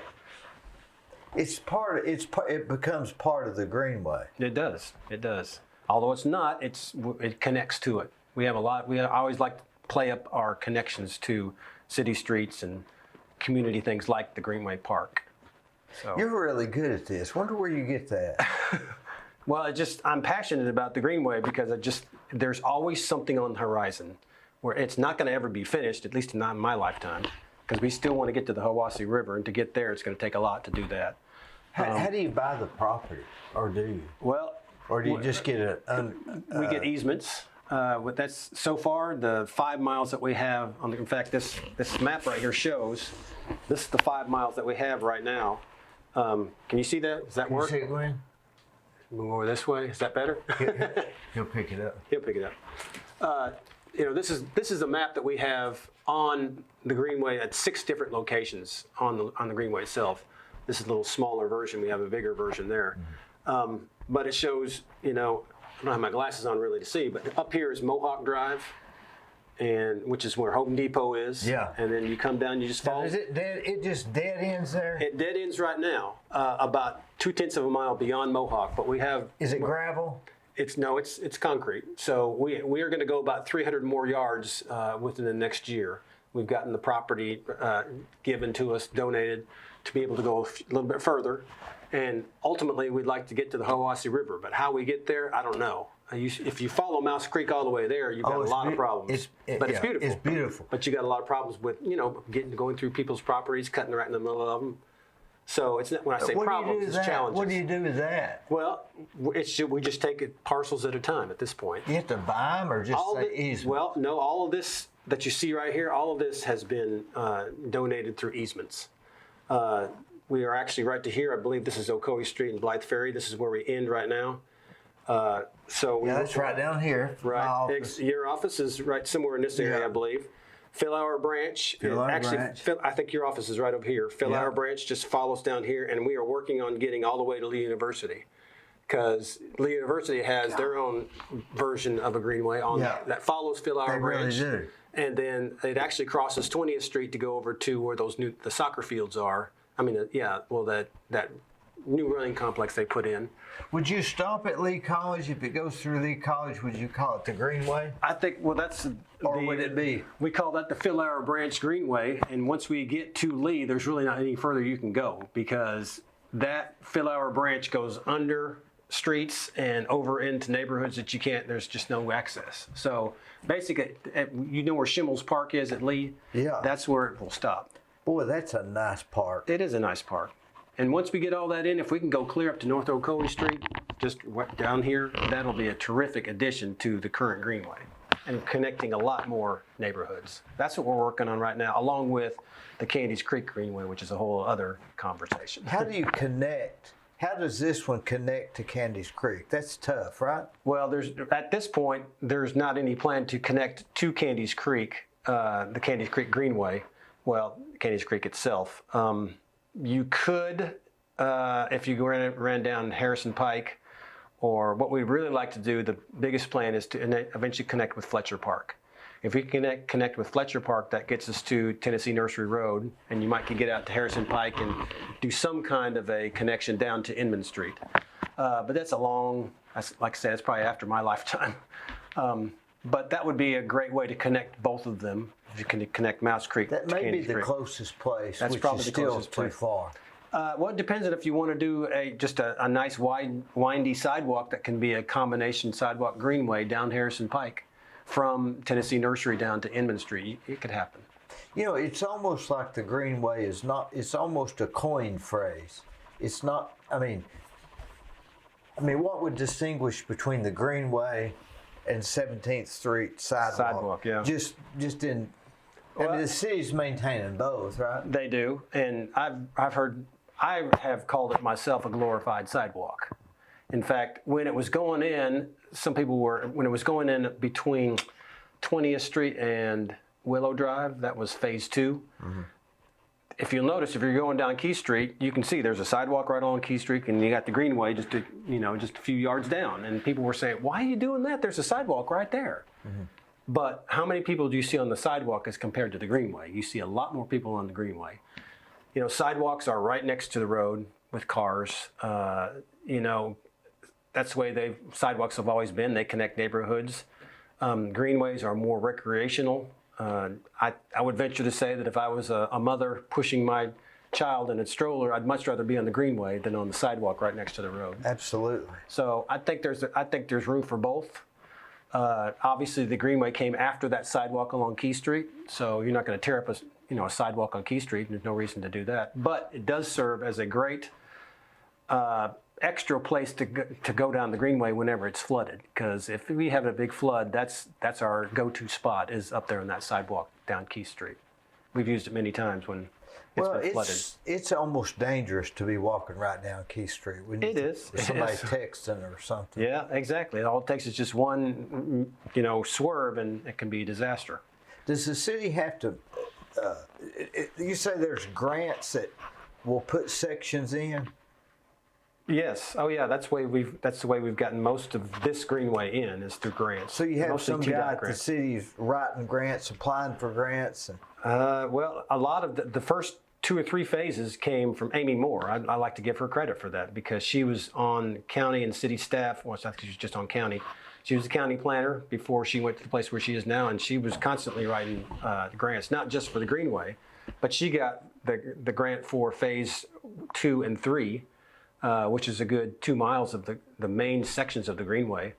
It becomes part of the greenway. It does. It does. Although it's not, it connects to it. We have a lot. I always like to play up our connections to city streets and community things like the Greenway Park. So You're really good at this. Wonder where you get that. well, I'm passionate about the Greenway because there's always something on the horizon where it's not going to ever be finished, at least not in my lifetime, because we still want to get to the Hiwassee River, and to get there, it's going to take a lot to do that. How do you buy the property, or do you? Well, Or do you just get we get easements. That's so far the 5 miles that we have on in fact, this map right here shows this is the 5 miles that we have right now. Can you see that? Does that work? Can you see it, Glenn? Move over this way. Is that better? He'll pick it up. He'll pick it up. This is a map that we have on the Greenway at 6 different locations on the Greenway itself. This is a little smaller version. We have a bigger version there. But it shows, I don't have my glasses on really to see, but up here is Mohawk Drive, which is where Home Depot is. Yeah. And then you come down, you just follow. Is it dead? It just dead ends there? It dead ends right now, about 0.2 of a mile beyond Mohawk. But we have. Is it gravel? It's concrete. So we are going to go about 300 more yards within the next year. We've gotten the property given to us, donated, to be able to go a little bit further. And ultimately, we'd like to get to the Hiwassee River. But how we get there, I don't know. If you follow Mouse Creek all the way there, you've got a lot of problems. But it's beautiful. It's beautiful. But you got a lot of problems with, going through people's properties, cutting right in the middle of them. So it's when I say problems, it's challenges. What do you do with that? Well, we just take it parcels at a time at this point. You have to buy them or just say easement? Well, no, all of this that you see right here, all of this has been donated through easements. We are actually right to here. I believe this is Ocoee Street and Blythe Ferry. This is where we end right now. That's right down here. Right. My office. Your office is right somewhere in this area, I believe. Philhour Branch. I think your office is right over here. Philhour Branch just follows down here, and we are working on getting all the way to Lee University, because Lee University has their own version of a greenway that follows Philhour Branch. They really do. And then it actually crosses 20th Street to go over to where the soccer fields are. I mean, that new running complex they put in. Would you stop at Lee College? If it goes through Lee College, would you call it the Greenway? I think, that's... Or would it be? We call that the Philhour Branch Greenway, and once we get to Lee, there's really not any further you can go, because that Philhour Branch goes under streets and over into neighborhoods that there's just no access. So basically, where Schimmel's Park is at Lee? Yeah. That's where it will stop. Boy, that's a nice park. It is a nice park. And once we get all that in, if we can go clear up to North Ocoee Street, just down here, that'll be a terrific addition to the current Greenway and connecting a lot more neighborhoods. That's what we're working on right now, along with the Candies Creek Greenway, which is a whole other conversation. How do you connect? How does this one connect to Candies Creek? That's tough, right? Well, at this point, there's not any plan to connect to Candies Creek, the Candies Creek Greenway. Well, Candies Creek itself. You could, if you ran down Harrison Pike, or what we'd really like to do, the biggest plan is to eventually connect with Fletcher Park. If we connect with Fletcher Park, that gets us to Tennessee Nursery Road, and you might could get out to Harrison Pike and do some kind of a connection down to Inman Street. But that's like I said, it's probably after my lifetime. But that would be a great way to connect both of them. If you can connect Mouse Creek to Candies Creek. That may be the closest place, That's which probably is the still closest too place. far. Well, it depends on if you want to do just a nice windy sidewalk that can be a combination sidewalk greenway down Harrison Pike from Tennessee Nursery down to Inman Street. It could happen. It's almost like the Greenway it's almost a coin phrase. It's not, I mean, what would distinguish between the Greenway and 17th Street sidewalk? Sidewalk, yeah. Just in, the city's maintaining both, right? They do, and I have called it myself a glorified sidewalk. In fact, when it was going in, when it was going in between 20th Street and Willow Drive, that was phase 2. Mm-hmm. If you'll notice, if you're going down Key Street, you can see there's a sidewalk right along Key Street, and you got the Greenway just a few yards down. And people were saying, "Why are you doing that? There's a sidewalk right there." Mm-hmm. But how many people do you see on the sidewalk as compared to the Greenway? You see a lot more people on the Greenway. Sidewalks are right next to the road. with cars. You know, that's the way sidewalks have always been. They connect neighborhoods. Greenways are more recreational. I would venture to say that if I was a mother pushing my child in a stroller, I'd much rather be on the greenway than on the sidewalk right next to the road. Absolutely. So I think there's room for both. Obviously, the greenway came after that sidewalk along Key Street, so you're not going to tear up a sidewalk on Key Street. There's no reason to do that. But it does serve as a great extra place to go down the greenway whenever it's flooded. Because if we have a big flood, that's our go-to spot, is up there on that sidewalk down Key Street. We've used it many times when it's been flooded. It's almost dangerous to be walking right down Key Street. It is. Somebody texting or something. Yeah, exactly. All it takes is just one, swerve, and it can be a disaster. Does the city have to? You say there's grants that will put sections in. Yes. Oh, yeah. That's the way we've gotten most of this greenway in, is through grants. So you have Mostly some TDOT guy at the grants. city's writing grants, applying for grants, and Well, a lot of the first 2 or 3 phases came from Amy Moore. I like to give her credit for that, because she was on county and city staff. Well, I think she was just on county. She was a county planner before she went to the place where she is now, and she was constantly writing grants, not just for the greenway, but she got the grant for phase 2 and 3. Which is a good 2 miles of the main sections of the greenway.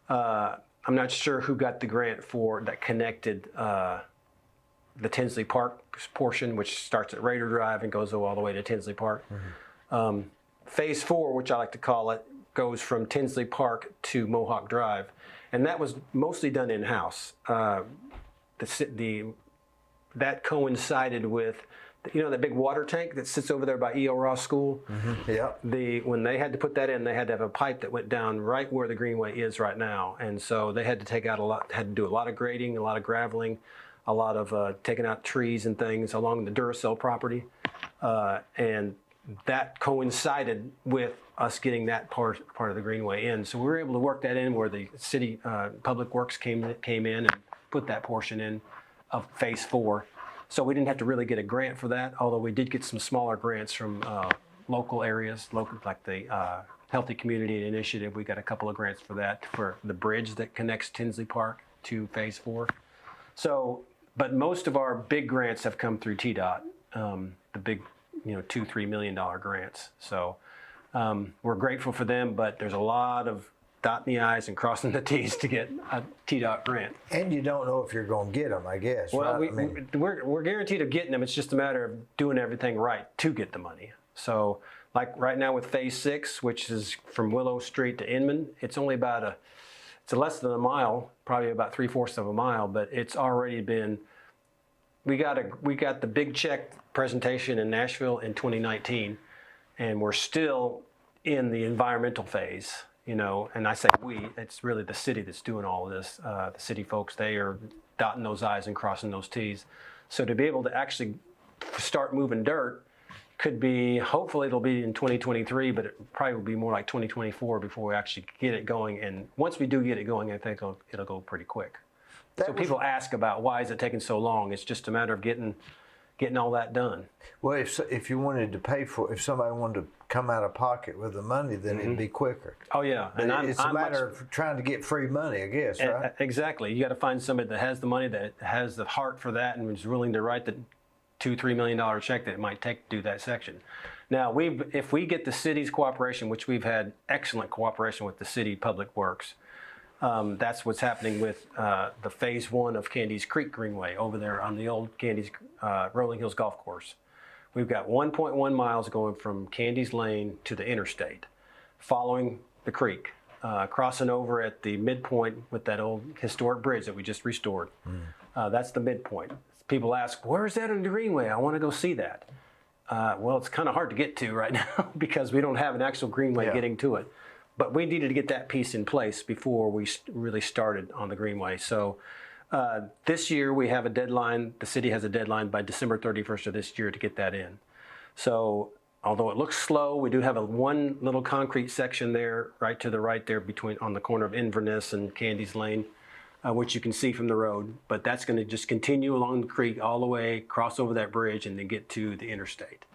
I'm not sure who got the grant that connected the Tinsley Park portion, which starts at Raider Drive and goes all the way to Tinsley Park. Phase 4, which I like to call it, goes from Tinsley Park to Mohawk Drive, and that was mostly done in-house. That coincided with that big water tank that sits over there by E.O. Ross School? Mm-hmm. Yeah. When they had to put that in, they had to have a pipe that went down right where the greenway is right now. And so they had to had to do a lot of grading, a lot of graveling, a lot of taking out trees and things along the Duracell property. And that coincided with us getting that part of the greenway in. So we were able to work that in where the city Public Works came in and put that portion in of phase 4. So we didn't have to really get a grant for that, although we did get some smaller grants from local areas, like the Healthy Community Initiative. We got a couple of grants for that, for the bridge that connects Tinsley Park to phase 4. So, but most of our big grants have come through TDOT, the big, $2-3 million grants. So we're grateful for them, but there's a lot of dotting the I's and crossing the T's to get a TDOT grant. And you don't know if you're going to get them, I guess. Well, right? we're guaranteed of getting them. It's just a matter of doing everything right to get the money. So, like right now with Phase 6, which is from Willow Street to Inman, it's only it's less than a mile, probably about 3/4 of a mile, but it's already been. We got the big check presentation in Nashville in 2019, and we're still in the environmental phase. And I say we, it's really the city that's doing all of this. The city folks, they are dotting those I's and crossing those T's. So to be able to actually start moving dirt hopefully it'll be in 2023, but it probably will be more like 2024 before we actually get it going. And once we do get it going, I think it'll go pretty quick. So people ask about why is it taking so long? It's just a matter of getting all that done. Well, if you wanted to pay for, if somebody wanted to come out of pocket with the money, then it'd be quicker. Oh yeah, and it's a matter of trying to get free money, I guess, right? Exactly. You got to find somebody that has the money, that has the heart for that, and is willing to write the $2-3 million check that it might take to do that section. Now, if we get the city's cooperation, which we've had excellent cooperation with the city Public Works. That's what's happening with the phase 1 of Candy's Creek Greenway over there on the old Candy's Rolling Hills Golf Course. We've got 1.1 miles going from Candy's Lane to the interstate, following the creek, crossing over at the midpoint with that old historic bridge that we just restored. That's the midpoint. People ask, where's that in the Greenway? I want to go see that. Well, it's kind of hard to get to right now because we don't have an actual Greenway getting to it. But we needed to get that piece in place before we really started on the Greenway. So this year we have a deadline. The city has a deadline by December 31st of this year to get that in. So although it looks slow, we do have one little concrete section there, right to the right there on the corner of Inverness and Candy's Lane, which you can see from the road. But that's going to just continue along the creek all the way, cross over that bridge, and then get to the interstate.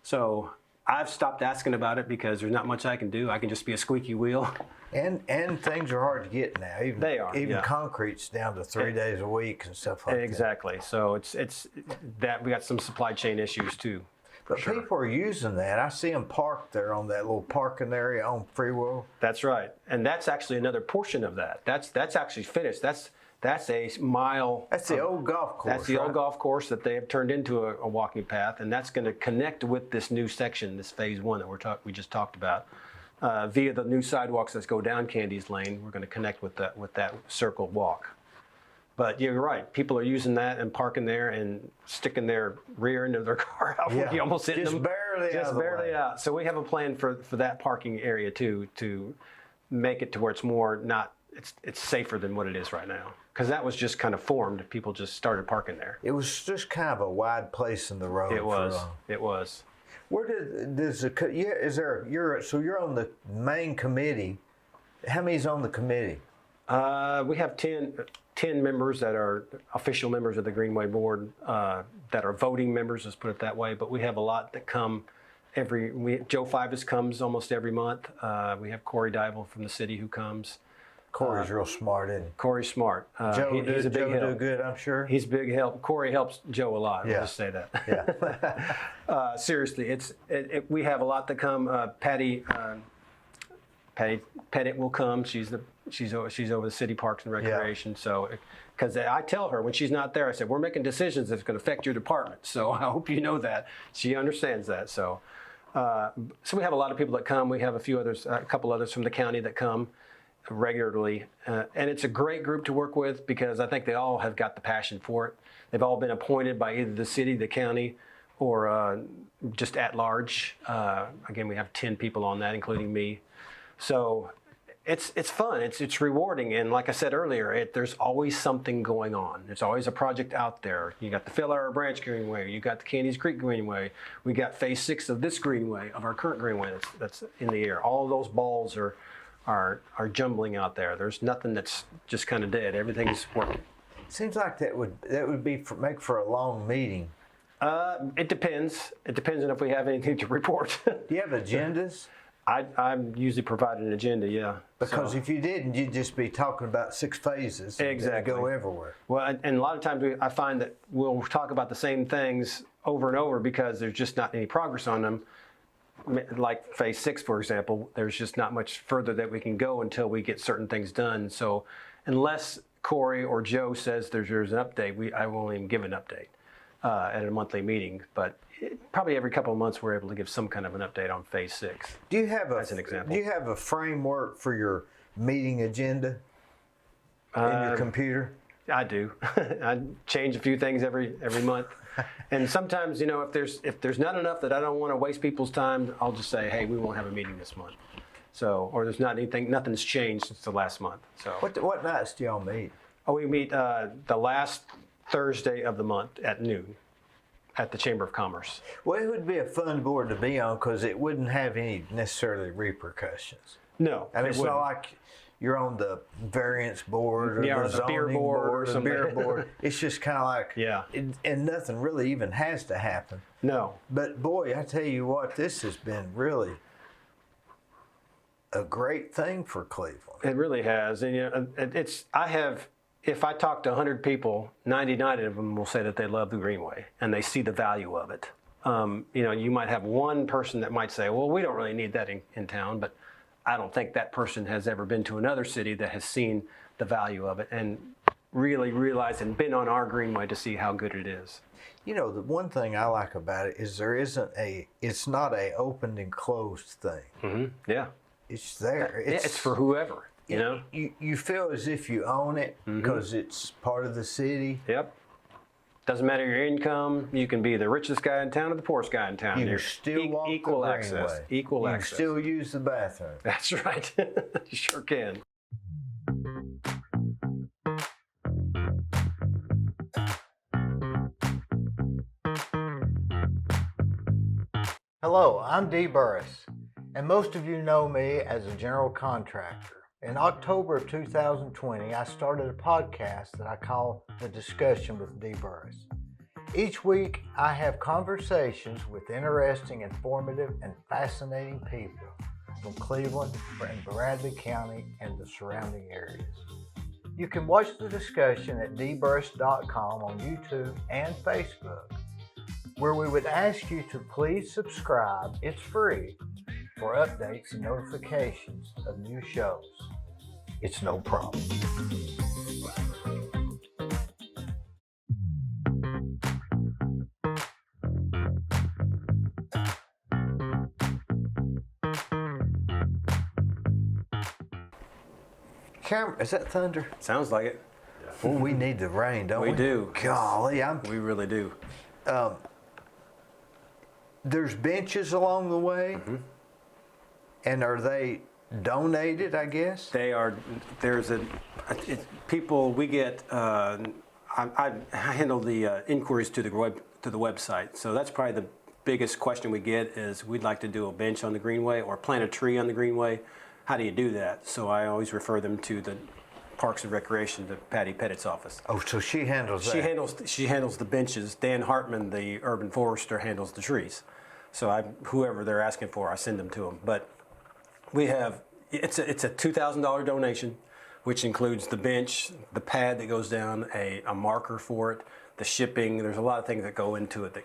So I've stopped asking about it because there's not much I can do. I can just be a squeaky wheel. And things are hard to get now. Even, They are, Even yeah. concrete's down to 3 days a week and stuff like that. Exactly. So it's that we got some supply chain issues too. But people are using that. I see them parked there on that little parking area on Freewell. That's right. And that's actually another portion of that. That's actually finished. That's a mile. That's the old golf course. That's the right? old golf course that they have turned into a walking path, and that's going to connect with this new section, this phase 1 that we just talked about, via the new sidewalks that go down Candy's Lane. We're going to connect with that circle walk. But you're right. People are using that and parking there and sticking their rear end of their car out. Yeah. You almost hitting Just them. barely out of the way. Out. So we have a plan for that parking area too, to make it to where it's more not. It's safer than what it is right now. Because that was just kind of formed. People just started parking there. It was just kind of a wide place in the road. It was. It was. Where does you're on the main committee. How many's on the committee? We have 10 members that are official members of the Greenway Board that are voting members, let's put it that way. But we have a lot that come Joe Fivas comes almost every month. We have Corey Dybel from the city who comes. Corey's real smart, isn't he? Corey's smart. He's a big help. Do good, I'm sure. He's a big help. Corey helps Joe a lot. Yeah. I'll just say that. Yeah. Seriously, we have a lot that come. Patty Pettit will come. She's over the city parks and recreation. Yeah. So, because I tell her when she's not there, I said we're making decisions that's going to affect your department. So I hope you know that. She understands that. So we have a lot of people that come. We have a couple others from the county that come regularly, and it's a great group to work with because I think they all have got the passion for it. They've all been appointed by either the city, the county, or just at large. Again, we have 10 people on that, including me. So it's fun. It's rewarding, and like I said earlier, there's always something going on. There's always a project out there. You got the Phil Branch Greenway. You got the Candies Creek Greenway. We got phase 6 of this Greenway, of our current Greenway that's in the air. All of those balls are jumbling out there. There's nothing that's just kind of dead. Everything's working. Seems like that would make for a long meeting. It depends. It depends on if we have anything to report. Do you have agendas? I'm usually provided an agenda, yeah. Because if you didn't, you'd just be talking about 6 phases. Exactly. And go everywhere. Well, and a lot of times I find that we'll talk about the same things over and over because there's just not any progress on them. Like phase 6, for example, there's just not much further that we can go until we get certain things done. So unless Corey or Joe says there's an update, I won't even give an update at a monthly meeting. But probably every couple of months we're able to give some kind of an update on phase 6. Do you have as an example? Do you have a framework for your meeting agenda in your computer? I do. I change a few things every month. And sometimes, if there's not enough that I don't want to waste people's time, I'll just say, hey, we won't have a meeting this month. So, or there's nothing's changed since the last month. So, what nights do y'all meet? Oh, we meet the last Thursday of the month at noon at the Chamber of Commerce. Well, it would be a fun board to be on because it wouldn't have any necessarily repercussions. No, I mean, it's not like you're on the variance board or the zoning beer board or the something. beer board. It's just kind of like, and nothing really even has to happen. No. But boy, I tell you what, this has been really a great thing for Cleveland. It really has. And if I talk to 100 people, 99 of them will say that they love the Greenway and they see the value of it. You might have one person that might say, well, we don't really need that in town, but I don't think that person has ever been to another city that has seen the value of it and really realized and been on our Greenway to see how good it is. The one thing I like about it is it's not a opened and closed thing. Mm-hmm. Yeah. It's there. It's for whoever, You feel as if you own it because it's part of the city. Yep. Doesn't matter your income. You can be the richest guy in town or the poorest guy in town. You can still walk equal the access. Greenway. Equal you access. You can still use the bathroom. That's right. You sure can. Hello, I'm Dee Burris, and most of you know me as a general contractor. In October of 2020, I started a podcast that I call The Discussion with Dee Burris. Each week, I have conversations with interesting, informative, and fascinating people from Cleveland and Bradley County and the surrounding areas. You can watch the discussion at deeburris.com on YouTube and Facebook, where we would ask you to please subscribe. It's free for updates and notifications of new shows. It's no problem. Cameron, is that thunder? Sounds like it. Well, we need the rain, don't we? We do. Golly, We really do. There's benches along the way, and are they donated, I guess? They are. People. We get. I handle the inquiries to the website, so that's probably the biggest question we get is we'd like to do a bench on the Greenway or plant a tree on the Greenway. How do you do that? So I always refer them to the Parks and Recreation, to Patty Pettit's office. Oh, so she handles that. She handles the benches. Dan Hartman, the urban forester, handles the trees. So whoever they're asking for, I send them to them. But we have it's a $2,000 donation, which includes the bench, the pad that goes down, a marker for it, the shipping. There's a lot of things that go into it that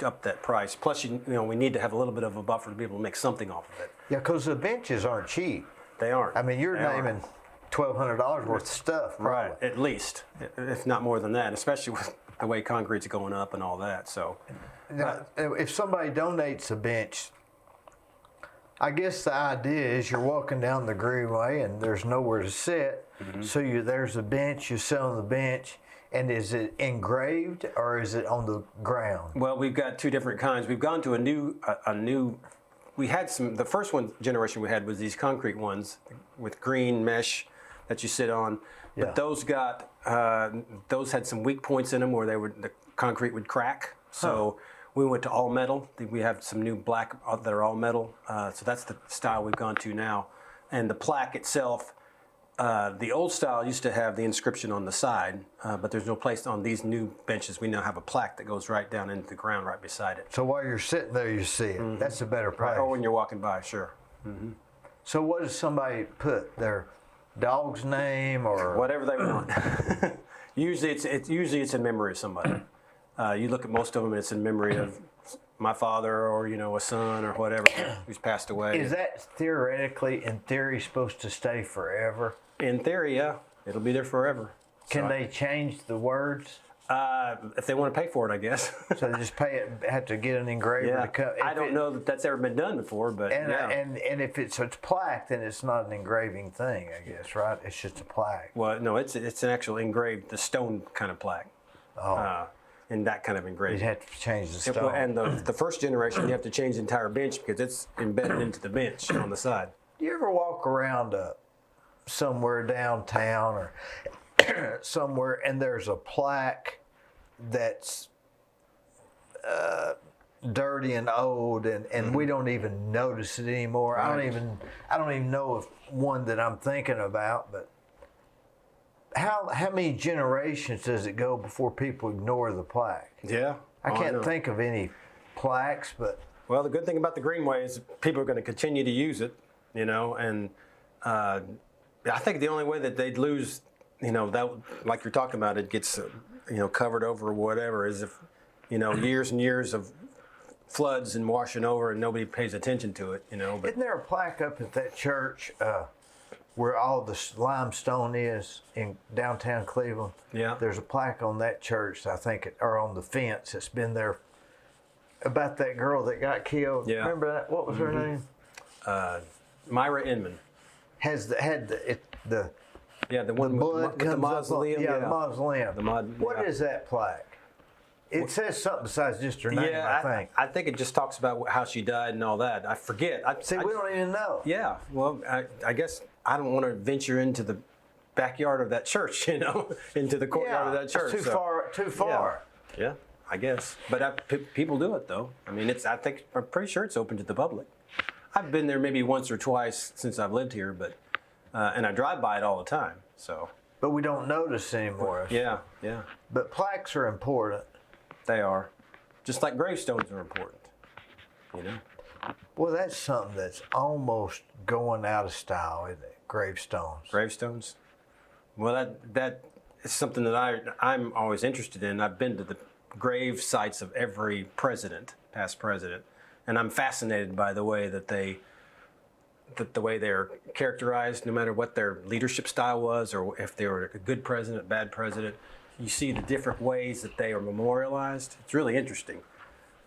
up that price. Plus, we need to have a little bit of a buffer to be able to make something off of it. Yeah, because the benches aren't cheap. They aren't. I mean, you're naming $1,200 worth of stuff, probably. Right, at least, if not more than that, especially with the way concrete's going up and all that. So, now, if somebody donates a bench, I guess the idea is you're walking down the Greenway and there's nowhere to sit, so there's a bench, you sit on the bench. And is it engraved or is it on the ground? Well, we've got two different kinds. We've gone to a new. We had the first generation we had was these concrete ones with green mesh that you sit on. But yeah. Those had some weak points in them where the concrete would crack. So we went to all metal. We have some new black that are all metal. So that's the style we've gone to now. And the plaque itself. The old style used to have the inscription on the side, but there's no place on these new benches. We now have a plaque that goes right down into the ground right beside it. So while you're sitting there, you see it. That's a better price. Or when you're walking by, sure. So what does somebody put? Their dog's name or whatever they want. Usually it's in memory of somebody. You look at most of them, and it's in memory of my father or a son or whatever who's passed away. Is that theoretically, in theory, supposed to stay forever? In theory, yeah, it'll be there forever. Can they change the words? If they want to pay for it, I guess. So they just have to get an engraver to cut. I don't know that that's ever been done before, but and if it's plaque, then it's not an engraving thing, I guess, right? It's just a plaque. Well, no, it's an actual engraved, the stone kind of plaque. Oh. And that kind of engraving. You'd have to change the stone. And the first generation, you have to change the entire bench because it's embedded into the bench on the side. Do you ever walk around somewhere downtown or somewhere and there's a plaque that's dirty and old and we don't even notice it anymore? Right. I don't even know if one that I'm thinking about, but how many generations does it go before people ignore the plaque? Yeah. I can't think of any plaques, but... Well, the good thing about the Greenway is people are going to continue to use it, and I think the only way that they'd lose, that, like you're talking about, it gets, covered over or whatever, is if, years and years of floods and washing over and nobody pays attention to it, But isn't there a plaque up at that church where all the limestone is in downtown Cleveland? Yeah. There's a plaque on that church, I think, or on the fence. It's been there about that girl that got killed. Yeah. Remember that? What was her name? Myra Inman. The one blood with the mausoleum. The mausoleum. What is that plaque? It says something besides just her name, I think. I think it just talks about how she died and all that. I forget. We don't even know. Yeah. Well, I guess I don't want to venture into the backyard of that church, into the courtyard of that church. It's too far. Yeah, I guess. But people do it, though. I mean, I'm pretty sure it's open to the public. I've been there maybe once or twice since I've lived here, but and I drive by it all the time. So. But we don't notice anymore. Yeah. But plaques are important. They are. Just like gravestones are important. You know? Well, that's something that's almost going out of style, isn't it? Gravestones. Gravestones? Well, that is something that I'm always interested in. I've been to the grave sites of every president, past president, and I'm fascinated by the way that the way they're characterized, no matter what their leadership style was, or if they were a good president, bad president. You see the different ways that they are memorialized. It's really interesting.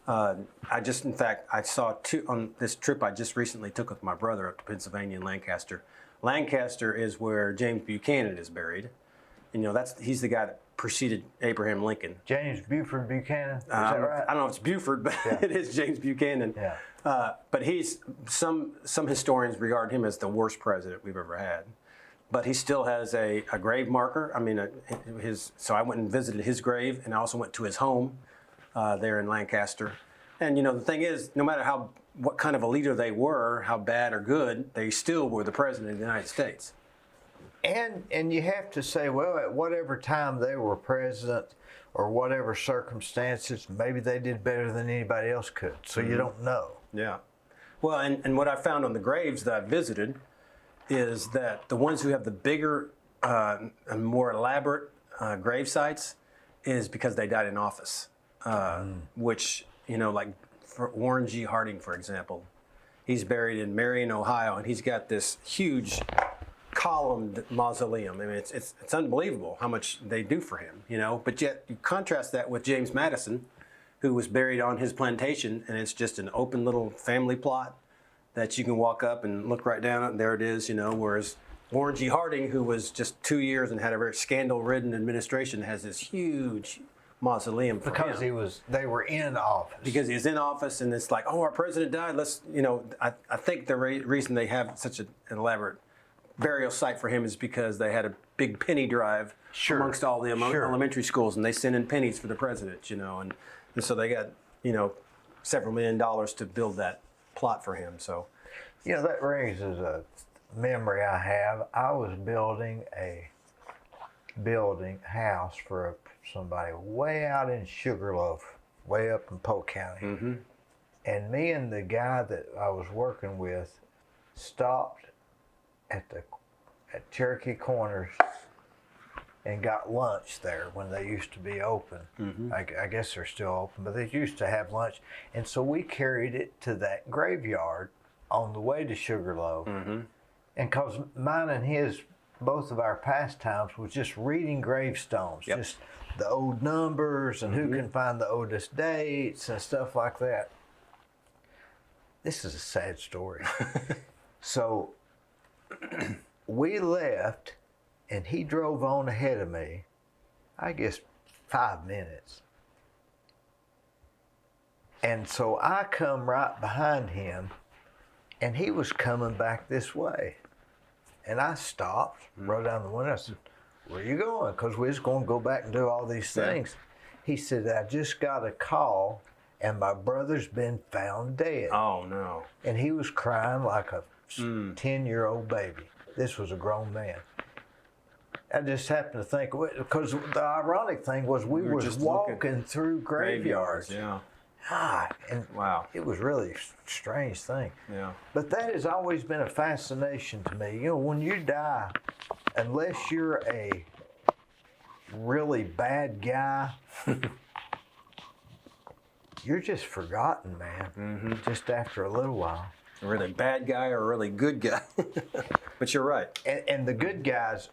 In fact, I saw two on this trip I just recently took with my brother up to Pennsylvania and Lancaster. Lancaster is where James Buchanan is buried. And, he's the guy that preceded Abraham Lincoln. James Buford Buchanan, is that right? I don't know if it's Buford, but Yeah. it is James Buchanan. Yeah. But some historians regard him as the worst president we've ever had. But he still has a grave marker. I mean, so I went and visited his grave, and I also went to his home there in Lancaster. And the thing is, no matter what kind of a leader they were, how bad or good, they still were the president of the United States. And you have to say, well, at whatever time they were president or whatever circumstances, maybe they did better than anybody else could. So you don't know. Yeah. Well, and what I found on the graves that I visited is that the ones who have the bigger and more elaborate grave sites is because they died in office, which, like for Warren G. Harding, for example, he's buried in Marion, Ohio, and he's got this huge columned mausoleum. I mean, it's unbelievable how much they do for him, But yet you contrast that with James Madison, who was buried on his plantation, and it's just an open little family plot that you can walk up and look right down at, and there it is, whereas Warren G. Harding, who was just 2 years and had a very scandal-ridden administration, has this huge mausoleum for Because him. they were in office. Because he was in office, and it's like, oh, our president died. Let's, I think the reason they have such an elaborate burial site for him is because they had a big penny drive amongst all the elementary schools, and they sent in pennies for the president, and so they got, several $1 million to build that plot for him. So, that raises a memory I have. I was building a house for somebody way out in Sugarloaf, way up in Polk County. Mm-hmm. And me and the guy that I was working with stopped at Cherokee Corners and got lunch there when they used to be open. Mm-hmm. I guess they're still open, but they used to have lunch. And so we carried it to that graveyard on the way to Sugarloaf. Mm-hmm. And because mine and his, both of our pastimes was just reading gravestones, just the old numbers and who can find the oldest dates and stuff like that. This is a sad story. So we left, and he drove on ahead of me, I guess 5 minutes. And so I come right behind him, and he was coming back this way. And I stopped, rolled down the window. I said, "Where you going?" Because we was going to go back and do all these things. He said, "I just got a call, and my brother's been found dead." Oh, no. And he was crying like a 10-year-old baby. This was a grown man. I just happened to think, because the ironic thing was we were just walking through graveyards. Yeah. And Wow. it was really a strange thing. Yeah. But that has always been a fascination to me. When you die, unless you're a really bad guy, you're just forgotten, man, just after a little while. A really bad guy or a really good guy. But you're right. And the good guys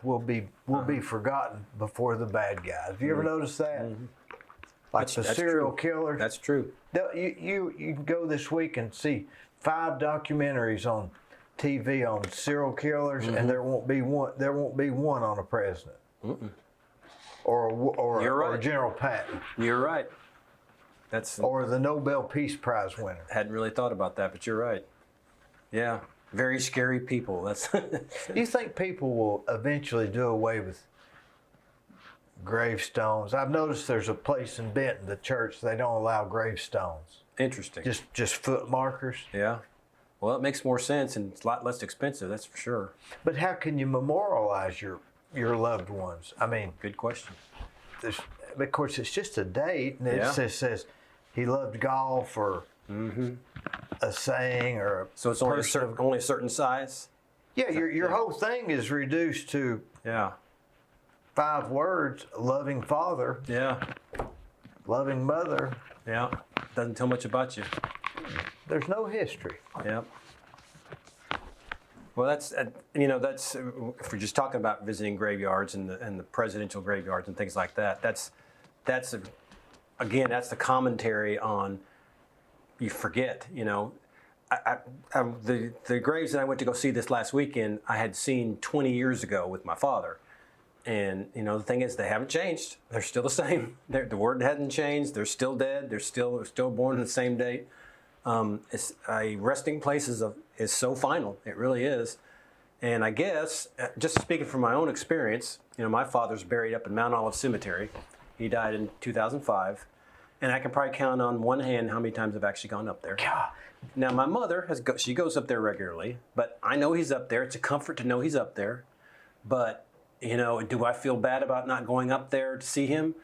will be forgotten before the bad guys. Have you ever noticed that? Like the serial killer. That's true. You can go this week and see 5 documentaries on TV on serial killers, and there won't be one on a president or General Patton. You're right. Or the Nobel Peace Prize winner. Hadn't really thought about that, but you're right. Yeah, very scary people. That's. You think people will eventually do away with gravestones? I've noticed there's a place in Benton, the church, they don't allow gravestones. Interesting. Just foot markers. Yeah. Well, it makes more sense, and it's a lot less expensive. That's for sure. But how can you memorialize your loved ones? I mean, Good question. of course, it's just a date, and it says he loved golf or a saying or a So it's only a certain size? Yeah, your whole thing is reduced to 5 words: loving father, loving mother. Yeah, doesn't tell much about you. There's no history. Yep. Well, that's if we're just talking about visiting graveyards and the presidential graveyards and things like that. That's the commentary on you forget. The graves that I went to go see this last weekend, I had seen 20 years ago with my father. And, the thing is, they haven't changed. They're still the same. The word hasn't changed. They're still dead. They're still born on the same date. It's a resting place is so final. It really is. And I guess, just speaking from my own experience, my father's buried up in Mount Olive Cemetery. He died in 2005. And I can probably count on one hand how many times I've actually gone up there. God. Now, my mother, she goes up there regularly. But I know he's up there. It's a comfort to know he's up there. But do I feel bad about not going up there to see him?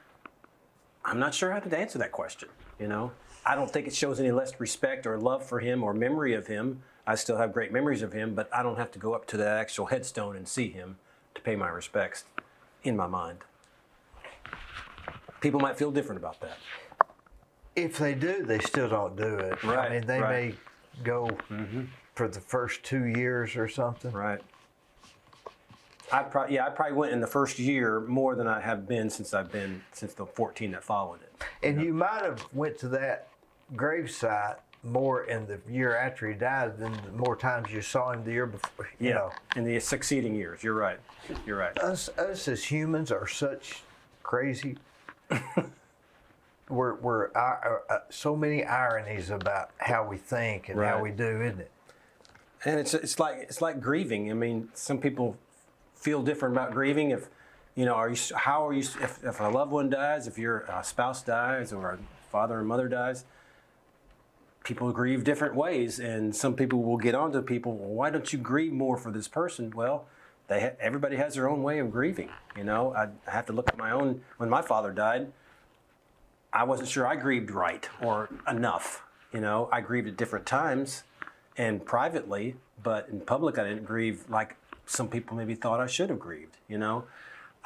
I'm not sure how to answer that question. I don't think it shows any less respect or love for him or memory of him. I still have great memories of him, but I don't have to go up to the actual headstone and see him to pay my respects in my mind. People might feel different about that. If they do, they still don't do it. Right. I mean, they may go for the first 2 years or something. Right. I probably went in the first year more than I have been since the 14 that followed it. And you might have went to that gravesite more in the year after he died than the more times you saw him the year before. You know. In the succeeding years. You're right. Us as humans are such crazy. we're so many ironies about how we think and how we do, isn't it? And it's like grieving. I mean, some people feel different about grieving. If if a loved one dies, if your spouse dies or a father or mother dies, people grieve different ways. And some people will get on to people, well, why don't you grieve more for this person? Well, everybody has their own way of grieving. I have to look at my own. When my father died, I wasn't sure I grieved right or enough. I grieved at different times and privately, but in public I didn't grieve like some people maybe thought I should have grieved.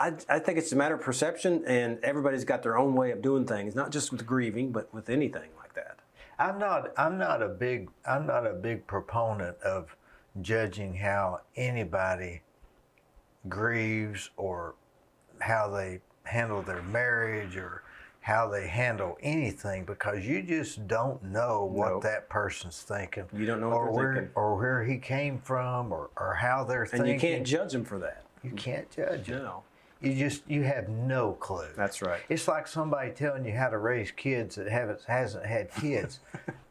I think it's a matter of perception, and everybody's got their own way of doing things, not just with grieving, but with anything like that. I'm not a big proponent of judging how anybody grieves or how they handle their marriage or how they handle anything, because you just don't know what that person's thinking. You don't know what they're thinking. Or where he came from or how they're thinking. And you can't judge them for that. You can't judge them. No. You have no clue. That's right. It's like somebody telling you how to raise kids that hasn't had kids.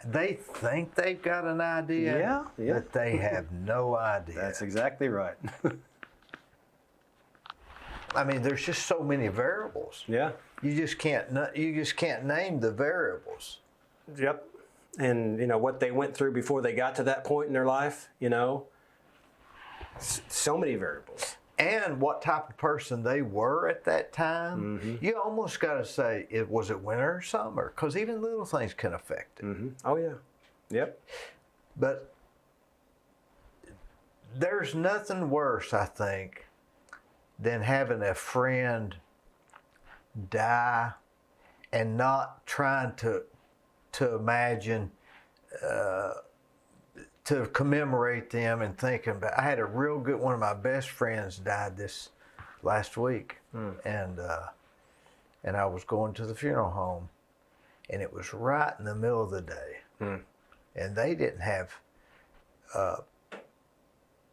They think they've got an idea, but they have no idea. That's exactly right. I mean, there's just so many variables. Yeah. You just can't name the variables. Yep. And what they went through before they got to that point in their life. So many variables. And what type of person they were at that time. Mm-hmm. You almost got to say, was it winter or summer? Because even little things can affect it. Mm-hmm. Oh, yeah. Yep. But there's nothing worse, I think, than having a friend die and not trying to imagine, to commemorate them and thinking about. I had a real good one of my best friends died this last week, and I was going to the funeral home, and it was right in the middle of the day, and they didn't have,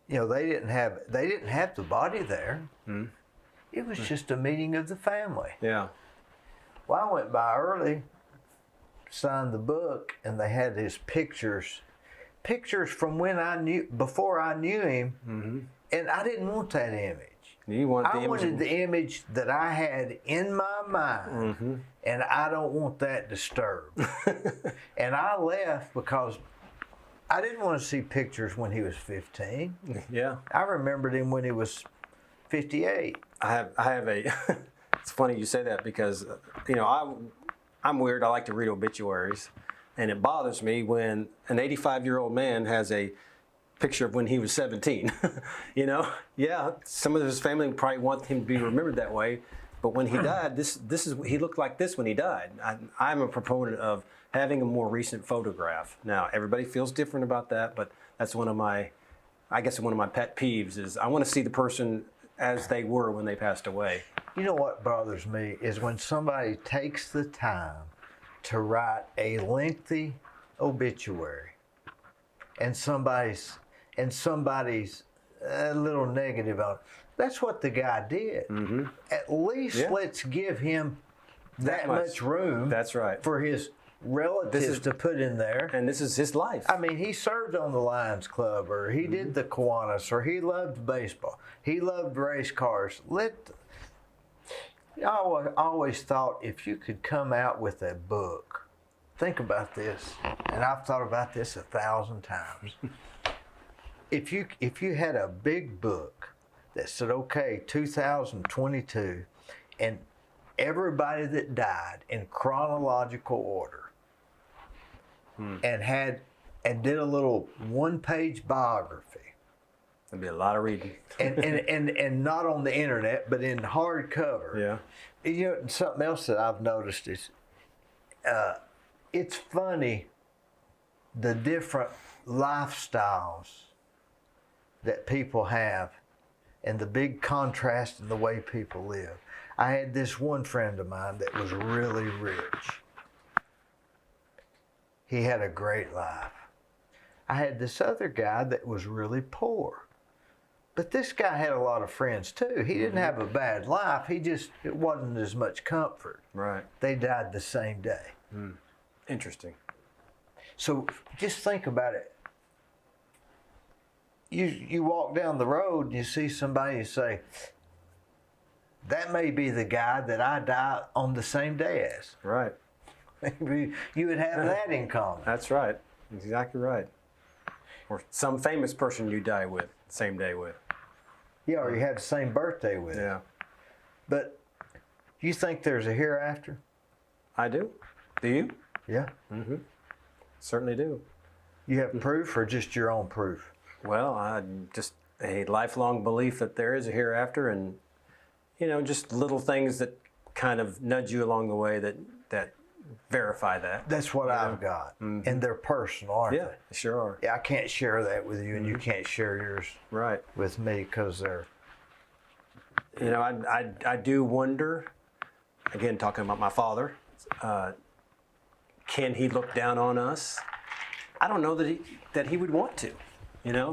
they didn't have the body there. It was just a meeting of the family. Yeah. Well, I went by early, signed the book, and they had his pictures from before I knew him, and I didn't want that image. You want the I wanted the image that I had in my mind, and I don't want that disturbed. And I left because I didn't want to see pictures when he was 15. Yeah. I remembered him when he was 58. I have a It's funny you say that because, I'm weird. I like to read obituaries. And it bothers me when an 85-year-old man has a picture of when he was 17. Yeah, some of his family probably want him to be remembered that way. But when he died, this is he looked like this when he died. I'm a proponent of having a more recent photograph. Now, everybody feels different about that, but that's one of my pet peeves is I want to see the person as they were when they passed away. You know what bothers me is when somebody takes the time to write a lengthy obituary and somebody's a little negative on it. That's what the guy did. Mm-hmm. At least let's give him that much room. That's right. For his relatives to put in there. And this is his life. I mean, he served on the Lions Club, or he did the Kiwanis, or he loved baseball. He loved race cars. I always thought if you could come out with a book, think about this, and I've thought about this 1,000 times. If you had a big book that said, okay, 2022, and everybody that died in chronological order, and did a little one-page biography. There'd be a lot of reading. and not on the internet, but in hardcover. Yeah. Something else that I've noticed is, it's funny the different lifestyles that people have, and the big contrast in the way people live. I had this one friend of mine that was really rich. He had a great life. I had this other guy that was really poor. But this guy had a lot of friends too. He didn't have a bad life. It wasn't as much comfort. Right. They died the same day. Interesting. So just think about it. You walk down the road and you see somebody and say, that may be the guy that I die on the same day as. Right. Maybe you would have that in common. That's right. Exactly right. Or some famous person you die with, same day with. Yeah, or you have the same birthday with. Yeah. But you think there's a hereafter? I do. Do you? Yeah. Mm-hmm. Certainly do. You have proof or just your own proof? Well, just a lifelong belief that there is a hereafter, and just little things that kind of nudge you along the way that verify that. That's what I've got. Mm-hmm. And they're personal, aren't they? Yeah, they sure are. Yeah, I can't share that with you, and you can't share yours with me because they're... I do wonder, again, talking about my father, can he look down on us? I don't know that he would want to,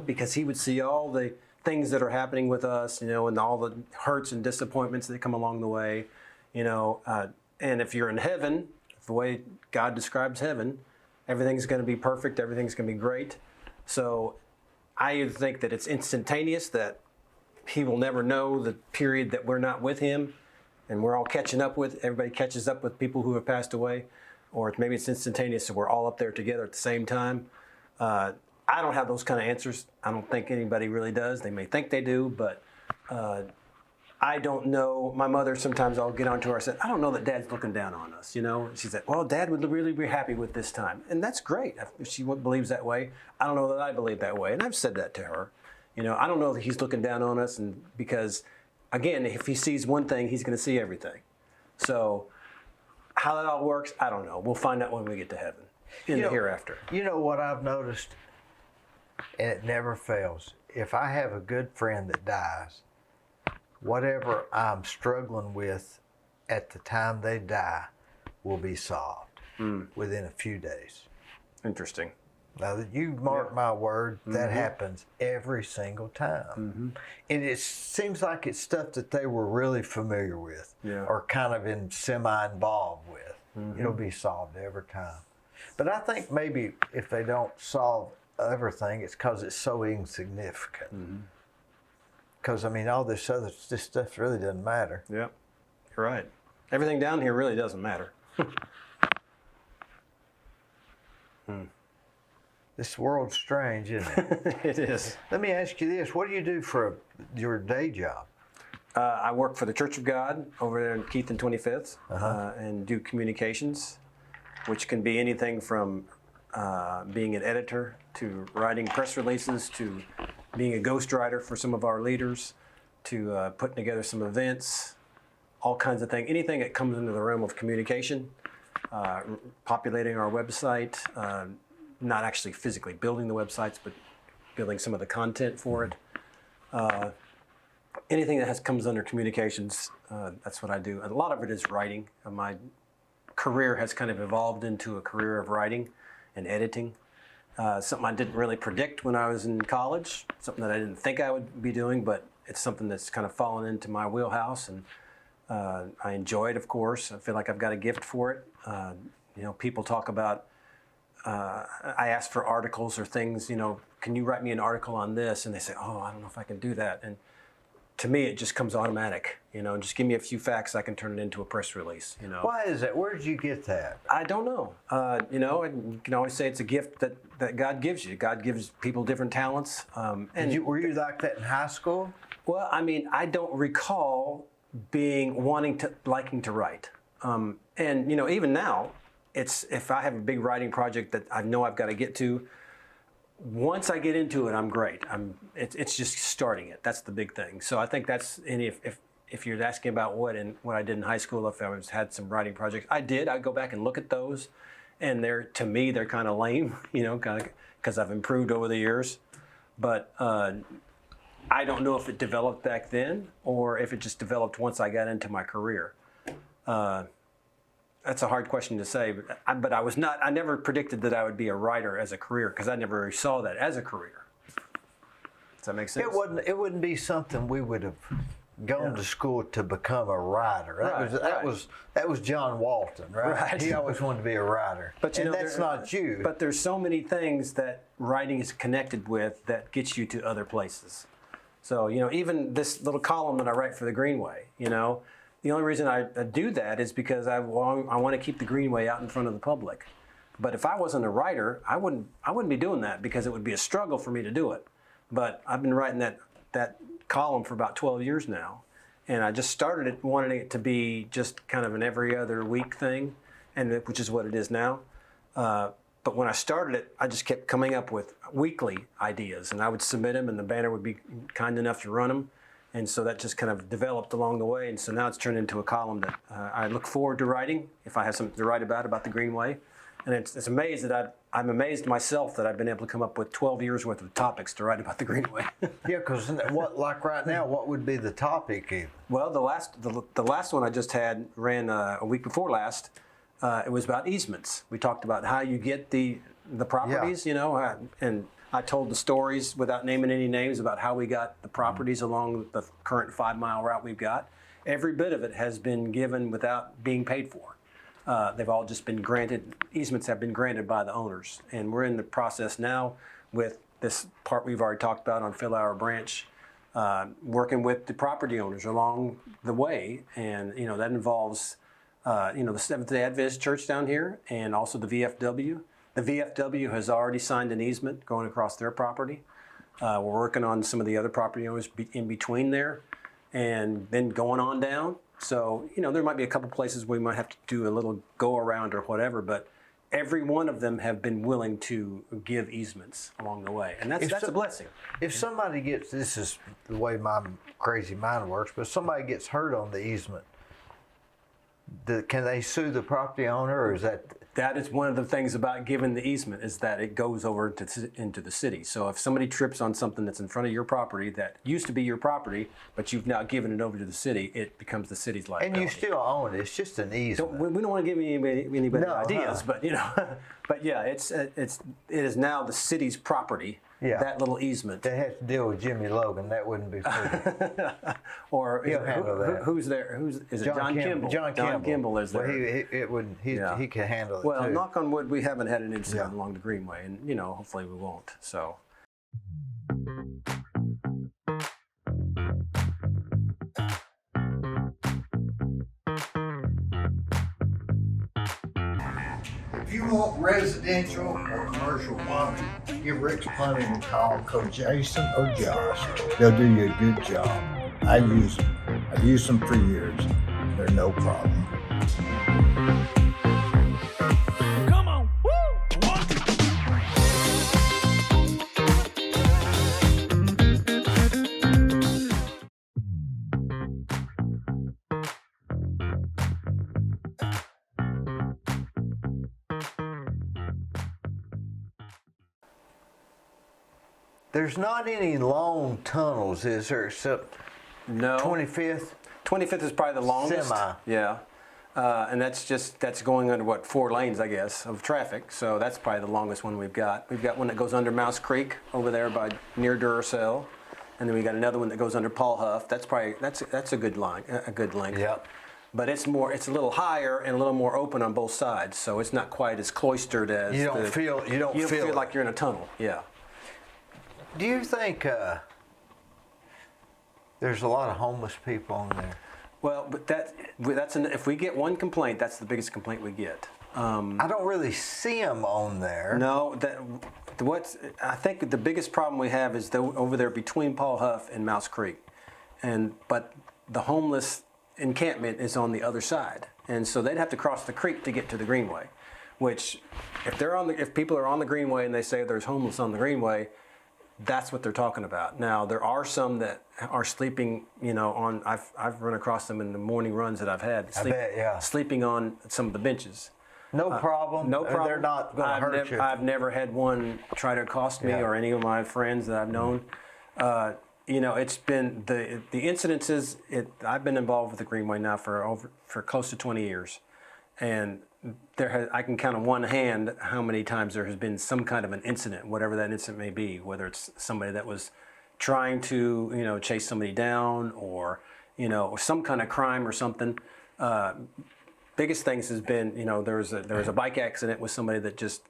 because he would see all the things that are happening with us, and all the hurts and disappointments that come along the way, and if you're in heaven, the way God describes heaven, everything's going to be perfect, everything's going to be great. So I either think that it's instantaneous, that he will never know the period that we're not with him, and we're all everybody catches up with people who have passed away, or maybe it's instantaneous, so we're all up there together at the same time. I don't have those kind of answers. I don't think anybody really does. They may think they do, but I don't know. My mother, sometimes I'll get onto her and say, I don't know that Dad's looking down on us, She said, well, Dad would really be happy with this time. And that's great. If she believes that way, I don't know that I believe that way. And I've said that to her. I don't know that he's looking down on us, and because, again, if he sees one thing, he's going to see everything. So how that all works, I don't know. We'll find out when we get to heaven, in the hereafter. You know what I've noticed, and it never fails. If I have a good friend that dies, whatever I'm struggling with at the time they die will be solved within a few days. Interesting. Now, you mark my word, that happens every single time. And it seems like it's stuff that they were really familiar with or kind of semi-involved with. It'll be solved every time. But I think maybe if they don't solve everything, it's because it's so insignificant. Because, all this stuff really doesn't matter. Yeah, you're right. Everything down here really doesn't matter. This world's strange, isn't it? It is. Let me ask you this. What do you do for your day job? I work for the Church of God over there in Keith and 25th, and do communications, which can be anything from being an editor to writing press releases to being a ghostwriter for some of our leaders to putting together some events, all kinds of things. Anything that comes into the realm of communication, populating our website, not actually physically building the websites, but building some of the content for it. Anything that comes under communications, that's what I do. And a lot of it is writing. My career has kind of evolved into a career of writing and editing. Something I didn't really predict when I was in college, something that I didn't think I would be doing, but it's something that's kind of fallen into my wheelhouse, and I enjoy it, of course. I feel like I've got a gift for it. People talk about, I ask for articles or things, can you write me an article on this? And they say, oh, I don't know if I can do that. And to me, it just comes automatic. Just give me a few facts, I can turn it into a press release. Why is that? Where did you get that? I don't know. And you can always say it's a gift that God gives you. God gives people different talents. Were you like that in high school? Well, I don't recall liking to write. Even now, if I have a big writing project that I know I've got to get to, once I get into it, I'm great. It's just starting it. That's the big thing. So I think that's, and if you're asking about what I did in high school, if I had some writing projects, I did. I'd go back and look at those, and to me they're kind of lame, kind of because I've improved over the years. But I don't know if it developed back then or if it just developed once I got into my career. That's a hard question to say, but I never predicted that I would be a writer as a career, because I never really saw that as a career. Does that make sense? It wouldn't be something we would have gone to school to become a writer. That was John Walton, right? Right. He always wanted to be a writer. But that's not you. But there's so many things that writing is connected with that gets you to other places. So, even this little column that I write for the Greenway, the only reason I do that is because I want to keep the Greenway out in front of the public. But if I wasn't a writer, I wouldn't be doing that, because it would be a struggle for me to do it. But I've been writing that column for about 12 years now, and I just started it wanting it to be just kind of an every other week thing, which is what it is now. But when I started it, I just kept coming up with weekly ideas, and I would submit them, and the banner would be kind enough to run them. And so that just kind of developed along the way. And so now it's turned into a column that I look forward to writing if I have something to write about the Greenway. And it's amazed that I'm amazed myself that I've been able to come up with 12 years worth of topics to write about the Greenway. Yeah, because like right now, what would be the topic even? Well, the last one I just had ran a week before last. It was about easements. We talked about how you get the properties, and I told the stories without naming any names about how we got the properties along the current 5-mile route we've got. Every bit of it has been given without being paid for. They've all just been granted, easements have been granted by the owners. And we're in the process now with this part we've already talked about on Philhour Branch, working with the property owners along the way. And, that involves, the Seventh-day Adventist Church down here, and also the VFW. The VFW has already signed an easement going across their property. We're working on some of the other property owners in between there, and then going on down. So, there might be a couple places we might have to do a little go around or whatever, but every one of them have been willing to give easements along the way. And that's a blessing. If somebody this is the way my crazy mind works, but if somebody gets hurt on the easement, can they sue the property owner, or is that? That is one of the things about giving the easement, is that it goes over into the city. So if somebody trips on something that's in front of your property that used to be your property, but you've now given it over to the city, it becomes the city's liability. And you still own it. It's just an easement. We don't want to give anybody ideas, but but yeah, it is now the city's property. Yeah. That little easement. They have to deal with Jimmy Logan. That wouldn't be fair. Or who's there? Is it John Kimball? John Kimball is there. Well, he can handle it. Well, too. Knock on wood, we haven't had an incident along the Greenway, and hopefully we won't. So. If you want residential or commercial plumbing, give Rick's Plumbing a call. Call Jason or Josh. They'll do you a good job. I use them. I've used them for years. They're no problem. Come on. Woo! One. There's not any long tunnels, is there, except No. 25th? 25th is probably the longest. Semi. Yeah. And that's going under what, 4 lanes, I guess, of traffic. So that's probably the longest one we've got. We've got one that goes under Mouse Creek over there by near Duracell, and then we got another one that goes under Paul Huff. That's probably that's a good line, a good length. Yep. But it's a little higher and a little more open on both sides, so it's not quite as cloistered as You don't feel it. like you're in a tunnel. Yeah. Do you think there's a lot of homeless people on there? Well, but if we get one complaint, that's the biggest complaint we get. I don't really see them on there. No, I think the biggest problem we have is over there between Paul Huff and Mouse Creek, but the homeless encampment is on the other side, and so they'd have to cross the creek to get to the Greenway. Which, if people are on the Greenway and they say there's homeless on the Greenway, that's what they're talking about. Now there are some that are sleeping, on. I've run across them in the morning runs that I've had. Sleeping on some of the benches. No problem. No problem. They're not going to hurt you. I've never had one try to accost me or any of my friends that I've known. It's been the incidences. I've been involved with the Greenway now for close to 20 years, and I can count on one hand how many times there has been some kind of an incident, whatever that incident may be, whether it's somebody that was trying to chase somebody down or some kind of crime or something. Biggest things has been there was a bike accident with somebody that just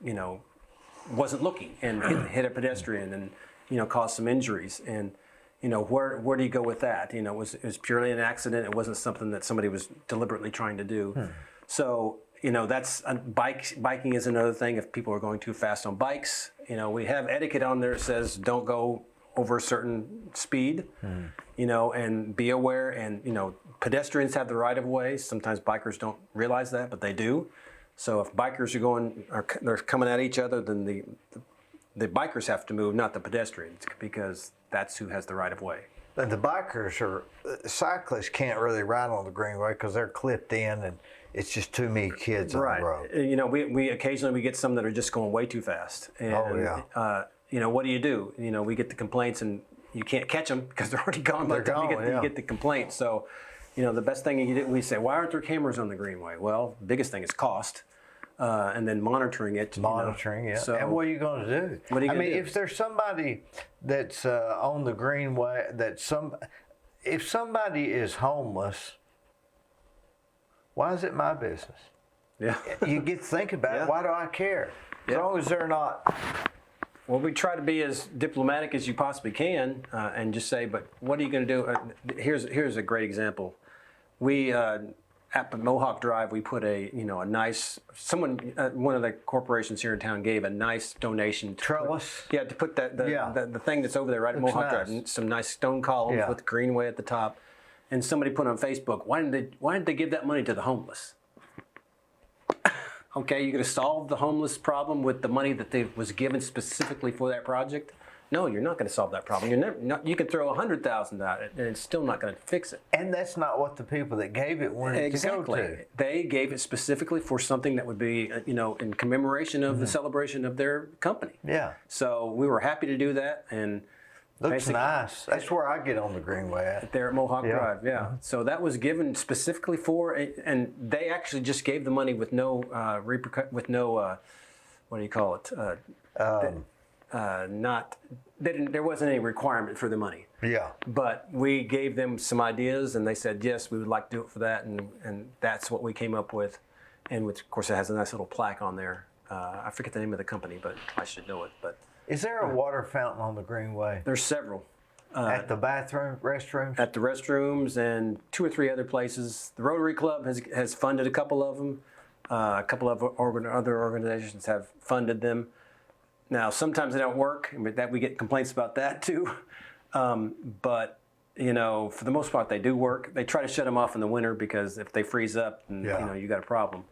wasn't looking and hit a pedestrian and caused some injuries, and where do you go with that? It was purely an accident. It wasn't something that somebody was deliberately trying to do. So that's biking is another thing. If people are going too fast on bikes, we have etiquette on there that says don't go over a certain speed, and be aware. And pedestrians have the right of way. Sometimes bikers don't realize that, but they do. So if bikers they're coming at each other, then the bikers have to move, not the pedestrians, because that's who has the right of way. But the cyclists can't really ride on the Greenway because they're clipped in, and it's just too many kids on the road. We occasionally get some that are just going way too fast. And, what do? We get the complaints, and you can't catch them because they're already gone by the time you get the complaint. So, the best thing you do, we say, why aren't there cameras on the Greenway? Well, the biggest thing is cost. And then monitoring it. Yeah. So, and what are you going to do? If there's somebody that's on the Greenway, if somebody is homeless, why is it my business? Yeah. You get to think about it. Why do I care? As long as they're not. Well, we try to be as diplomatic as you possibly can, and just say, but what are you going to do? Here's a great example. We. At Mohawk Drive, we put a nice one of the corporations here in town gave a nice donation to trellis. To put the thing that's over there right at Mohawk Drive, some nice stone columns with Greenway at the top, and somebody put on Facebook, why didn't they give that money to the homeless? Okay, you're going to solve the homeless problem with the money that was given specifically for that project? No, you're not going to solve that problem. You can throw $100,000 at it, and it's still not going to fix it. And that's not what the people that gave it wanted to go to. They gave it specifically for something that would be, in commemoration of the celebration of their company. Yeah. So we were happy to do that, and looks nice. That's where I get on the Greenway at. There at Mohawk Drive. Yeah. Mm-hmm. So that was given specifically for, and they actually just gave the money with no what do you call it? There wasn't any requirement for the money. Yeah. But we gave them some ideas, and they said, yes, we would like to do it for that, and that's what we came up with. And which, of course, it has a nice little plaque on there. I forget the name of the company, but I should know it. But is there a water fountain on the Greenway? There's several. At the restrooms? At the restrooms and 2 or 3 other places. The Rotary Club has funded a couple of them. A couple of other organizations have funded them. Now, sometimes they don't work, that we get complaints about that too. But for the most part, they do work. They try to shut them off in the winter because if they freeze up, then, you got a problem.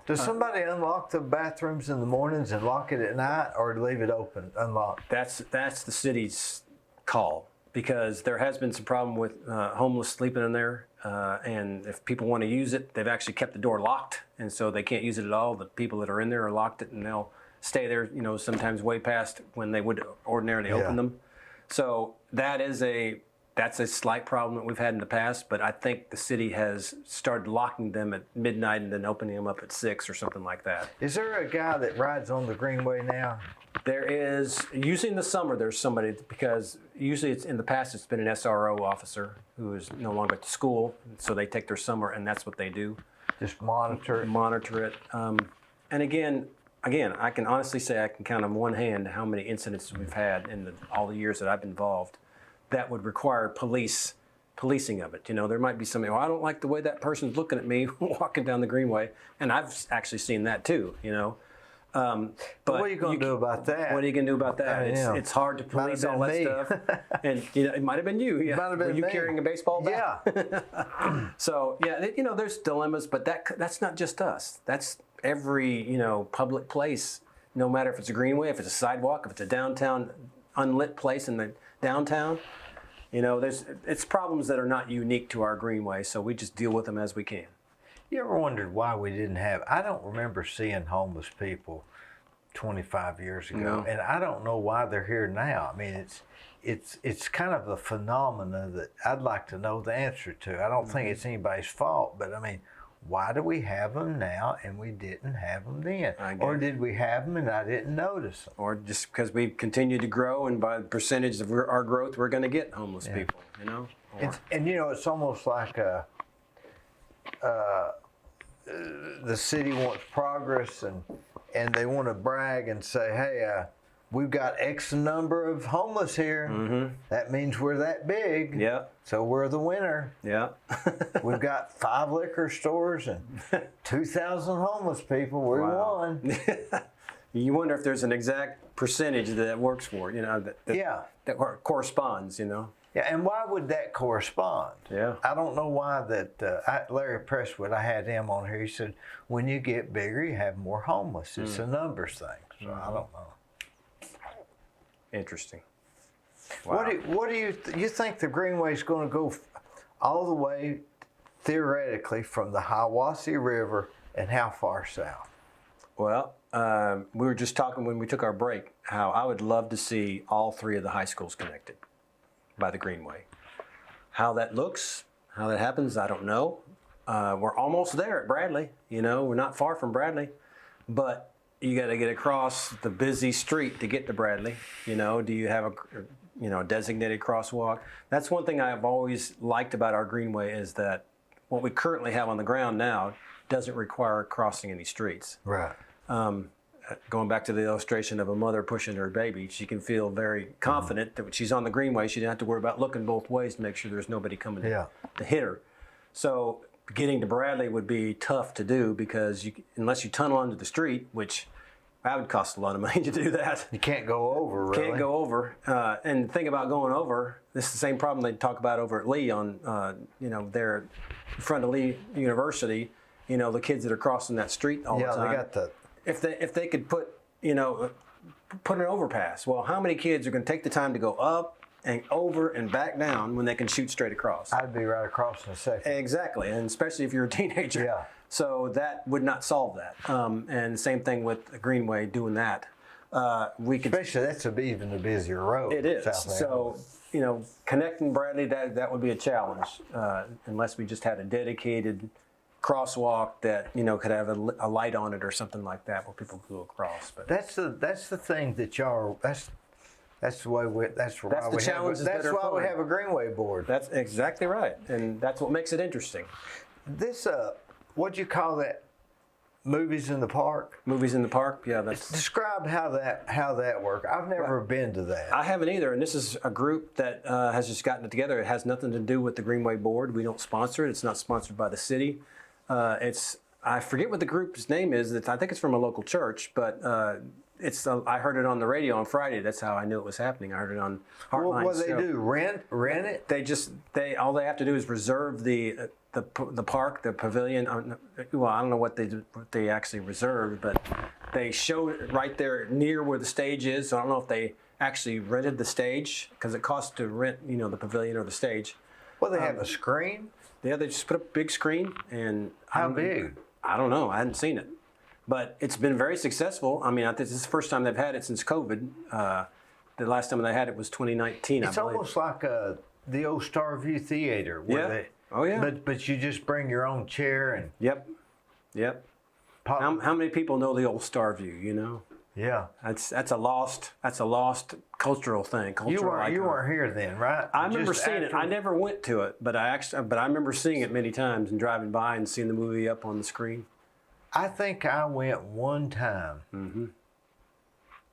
Does somebody unlock the bathrooms in the mornings and lock it at night, or leave it open, unlocked? That's the city's call, because there has been some problem with homeless sleeping in there, and if people want to use it, they've actually kept the door locked, and so they can't use it at all. The people that are in there are locked it, and they'll stay there, sometimes way past when they would ordinarily open them. So that's a slight problem that we've had in the past, but I think the city has started locking them at midnight and then opening them up at 6 or something like that. Is there a guy that rides on the Greenway now? There is, usually in the summer, there's somebody, because usually in the past it's been an SRO officer who is no longer at the school, so they take their summer and that's what they do. Just monitor it. And again, I can honestly say I can count on one hand how many incidents we've had in all the years that I've been involved that would require policing of it. There might be somebody, I don't like the way that person's looking at me walking down the Greenway, and I've actually seen that too. But what are you going to do about that? What are you going to do about that? It's hard to police all that stuff. And it might have been you. Yeah. Might have been Were you me. carrying a baseball bat? Yeah. So there's dilemmas, but that's not just us. That's every public place, no matter if it's a greenway, if it's a sidewalk, if it's a downtown unlit place in the downtown. It's problems that are not unique to our greenway, so we just deal with them as we can. You ever wondered why we didn't have? I don't remember seeing homeless people 25 years ago, No. and I don't know why they're here now. I mean, it's kind of a phenomena that I'd like to know the answer to. I don't think it's anybody's fault, but I mean, why do we have them now and we didn't have them then? Or did we have them and I didn't notice them? Or just because we continue to grow, and by the percentage of our growth, we're going to get homeless people. It's almost like the city wants progress and they want to brag and say, hey, we've got X number of homeless here. Mm-hmm. That means we're that big. Yeah. So we're the winner. Yeah. We've got 5 liquor stores and 2,000 homeless people. We won. You wonder if there's an exact percentage that works for, that corresponds, Yeah, and why would that correspond? Yeah. I don't know why that. Larry Presswood, I had him on here. He said, when you get bigger, you have more homeless. It's a numbers thing. So I don't know. Interesting. Wow. What do you think the Greenway's going to go all the way, theoretically, from the Hiwassee River and how far south? Well, we were just talking when we took our break how I would love to see all 3 of the high schools connected by the Greenway. How that looks, how that happens, I don't know. We're almost there at Bradley. We're not far from Bradley, but you got to get across the busy street to get to Bradley. Do you have a designated crosswalk? That's one thing I've always liked about our Greenway is that what we currently have on the ground now doesn't require crossing any streets. Right. Going back to the illustration of a mother pushing her baby, she can feel very confident that when she's on the Greenway, she doesn't have to worry about looking both ways to make sure there's nobody coming to hit her. So getting to Bradley would be tough to do because unless you tunnel under the street, which that would cost a lot of money to do that. You can't go over, really. Can't go over. And the thing about going over, this is the same problem they talk about over at Lee on, there in front of Lee University, the kids that are crossing that street all the time. Yeah, they got the... If they could put an overpass, well, how many kids are going to take the time to go up and over and back down when they can shoot straight across? I'd be right across in a second. Exactly, and especially if you're a teenager. Yeah. So that would not solve that. And same thing with the Greenway doing that. We could, especially that's even a busier road. It is. So connecting Bradley, that would be a challenge unless we just had a dedicated crosswalk that could have a light on it or something like that where people could go across. But that's the thing that y'all that's the way we have a Greenway board. That's exactly right, and that's what makes it interesting. This what'd you call that? Movies in the Park. Movies in the Park. Yeah, that's. Describe how that works. I've never been to that. I haven't either, and this is a group that has just gotten it together. It has nothing to do with the Greenway Board. We don't sponsor it. It's not sponsored by the city. I forget what the group's name is. I think it's from a local church, but I heard it on the radio on Friday. That's how I knew it was happening. I heard it on Heartline. What they do? Rent it? They all they have to do is reserve the park, the pavilion. Well, I don't know what they actually reserved, but they show it right there near where the stage is. So I don't know if they actually rented the stage because it costs to rent, the pavilion or the stage. Well, they have a screen. Yeah, they just put up a big screen and How big? I don't know. I hadn't seen it, but it's been very successful. I mean, I think this is the first time they've had it since COVID. The last time they had it was 2019. It's I believe. almost like the old Starview Theater. Yeah. Oh yeah. But you just bring your own chair and. Yep. Pop. How many people know the old Starview? Yeah. That's a lost cultural thing. You weren't here then, right? I remember Just seeing it. after- I never went to it, but I remember seeing it many times and driving by and seeing the movie up on the screen. I think I went one time.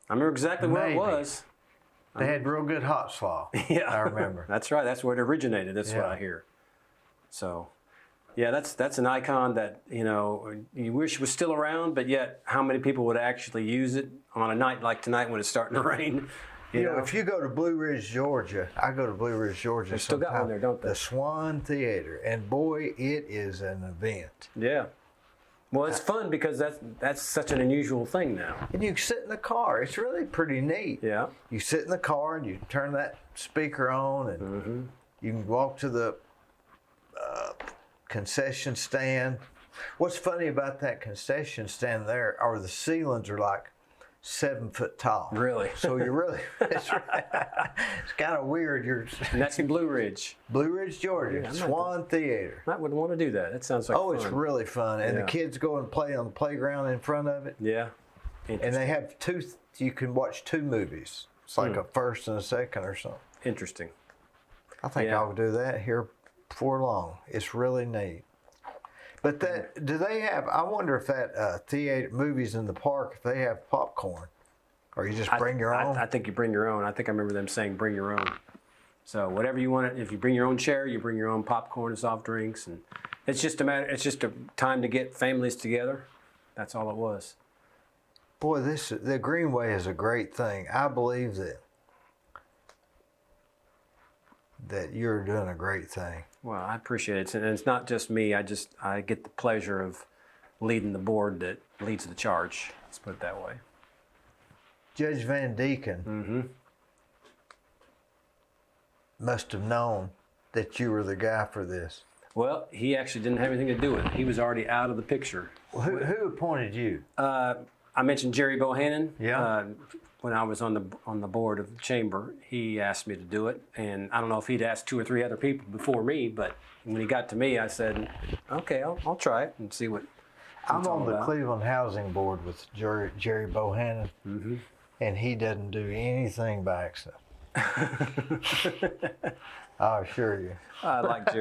I remember exactly where it Maybe. was. They had real good hot slaw. Yeah, I remember. That's right. That's where it originated. That's what Yeah. I hear. So, yeah, that's an icon that you wish was still around, but yet how many people would actually use it on a night like tonight when it's starting to rain? You know, if you go to Blue Ridge, Georgia, I go to Blue Ridge, Georgia. They still got one sometime, there, don't they? The Swan Theater, and boy, it is an event. Yeah. Well, it's fun because that's such an unusual thing now. And you can sit in the car. It's really pretty neat. Yeah. You sit in the car and you turn that speaker on, and you can walk to the concession stand. What's funny about that concession stand there are the ceilings are like 7 foot tall. Really? So you're really, it's kind of weird. And that's in Blue Ridge. Blue Ridge, Georgia, Yeah, I'm Swan Theater. I would want to do that. That sounds like fun. It's really fun. And Yeah. the kids go and play on the playground in front of it. Yeah. And they have you can watch 2 movies. It's like a first and a second or something. Interesting. I think Yeah. I'll do that here before long. It's really neat. But do they have? I wonder if that theater movies in the park if they have popcorn, or you just bring your own. I think you bring your own. I think I remember them saying bring your own. So whatever you want. If you bring your own chair, you bring your own popcorn and soft drinks, and it's just a time to get families together. That's all it was. Boy, the Greenway is a great thing. I believe that you're doing a great thing. Well, I appreciate it, and it's not just me. I get the pleasure of leading the board that leads the charge. Let's put it that way. Judge Van Deeken must have known that you were the guy for this. Well, he actually didn't have anything to do with it. He was already out of the picture. Well, who appointed you? I mentioned Jerry Bohannon. Yeah. When I was on the board of the chamber, he asked me to do it, and I don't know if he'd asked 2 or 3 other people before me, but when he got to me, I said, "Okay, I'll try it and see what." I'm it's all on the about. Cleveland Housing Board with Jerry Bohannon, and he doesn't do anything by accident. I assure you. I like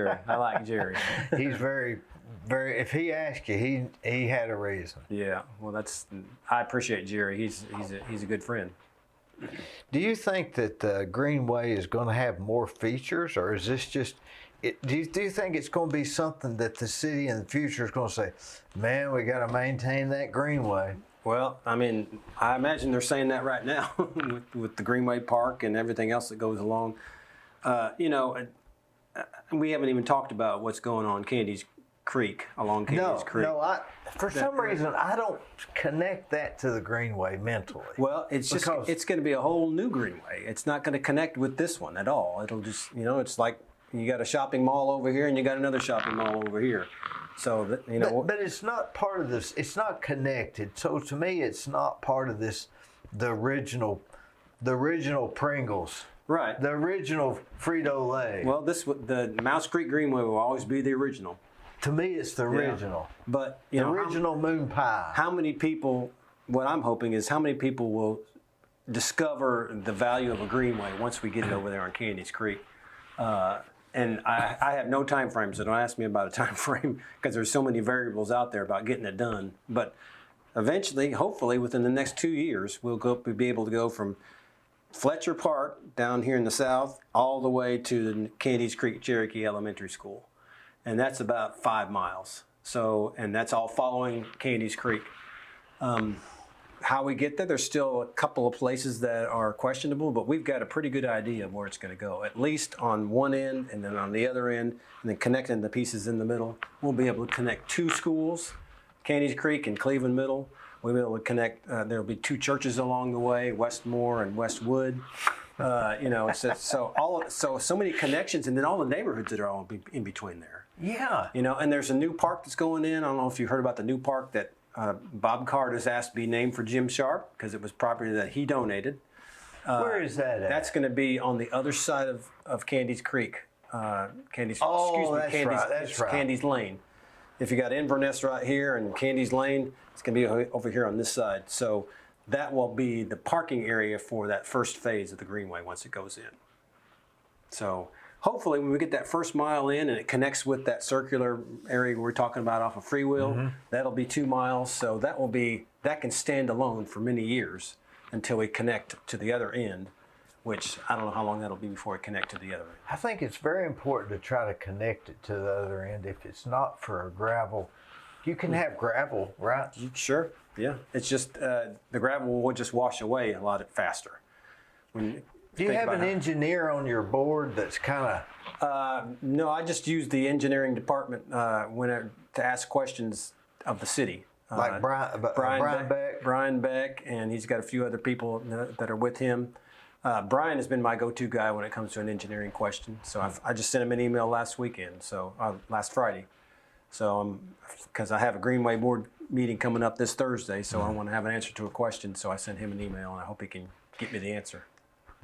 Jerry. He's very, very. If he asked you, he had a reason. Yeah. Well, I appreciate Jerry. He's a good friend. Do you think that the Greenway is going to have more features, or is this just? Do you think it's going to be something that the city in the future is going to say, "Man, we got to maintain that Greenway"? Well, I mean, I imagine they're saying that right now with the Greenway Park and everything else that goes along. We haven't even talked about what's going on Candy's Creek, along Candy's Creek. No, for some reason I don't connect that to the Greenway mentally. Well, it's going to be a whole new Greenway. It's not going to connect with this one at all. It'll just, it's like you got a shopping mall over here and you got another shopping mall over here. So, But it's not part of this. It's not connected. So to me, it's not part of this. The original Pringles. right. The original Frito-Lay. Well, the Mouse Creek Greenway will always be the original. To me, it's the original. But The original moon pie. how many people? What I'm hoping is how many people will discover the value of a greenway once we get it over there on Candy's Creek. And I have no time frame, so don't ask me about a time frame because there's so many variables out there about getting it done. But eventually, hopefully, within the next 2 years, we'll be able to go from Fletcher Park down here in the south all the way to the Candy's Creek Cherokee Elementary School. And that's about 5 miles. So, and that's all following Candy's Creek. how we get there, there's still a couple of places that are questionable, but we've got a pretty good idea of where it's going to go. At least on one end, and then on the other end, and then connecting the pieces in the middle. We'll be able to connect 2 schools, Candies Creek and Cleveland Middle. We'll be able to connect. There'll be 2 churches along the way, Westmore and Westwood. So many connections, and then all the neighborhoods that are all in between there. Yeah. And there's a new park that's going in. I don't know if you heard about the new park that Bob Card has asked to be named for Jim Sharp because it was property that he donated. Where is that at? That's going to be on the other side of Candies Creek. Candies Lane. If you got Inverness right here and Candies Lane, it's going to be over here on this side. So that will be the parking area for that first phase of the Greenway once it goes in. So hopefully when we get that first mile in and it connects with that circular area we're talking about off of Freewheel, that'll be 2 miles. So that can stand alone for many years until we connect to the other end, which I don't know how long that'll be before we connect to the other end. I think it's very important to try to connect it to the other end. If it's not for a gravel, you can have gravel, right? Sure, yeah. It's just the gravel will just wash away a lot faster. Do you have an engineer on your board that's kind of... No, I just use the engineering department to ask questions of the city. Like Brian Beck? Brian Beck, and he's got a few other people that are with him. Brian has been my go-to guy when it comes to an engineering question. So I just sent him an email last Friday. So because I have a Greenway board meeting coming up this Thursday, so I want to have an answer to a question. So I sent him an email, and I hope he can get me the answer.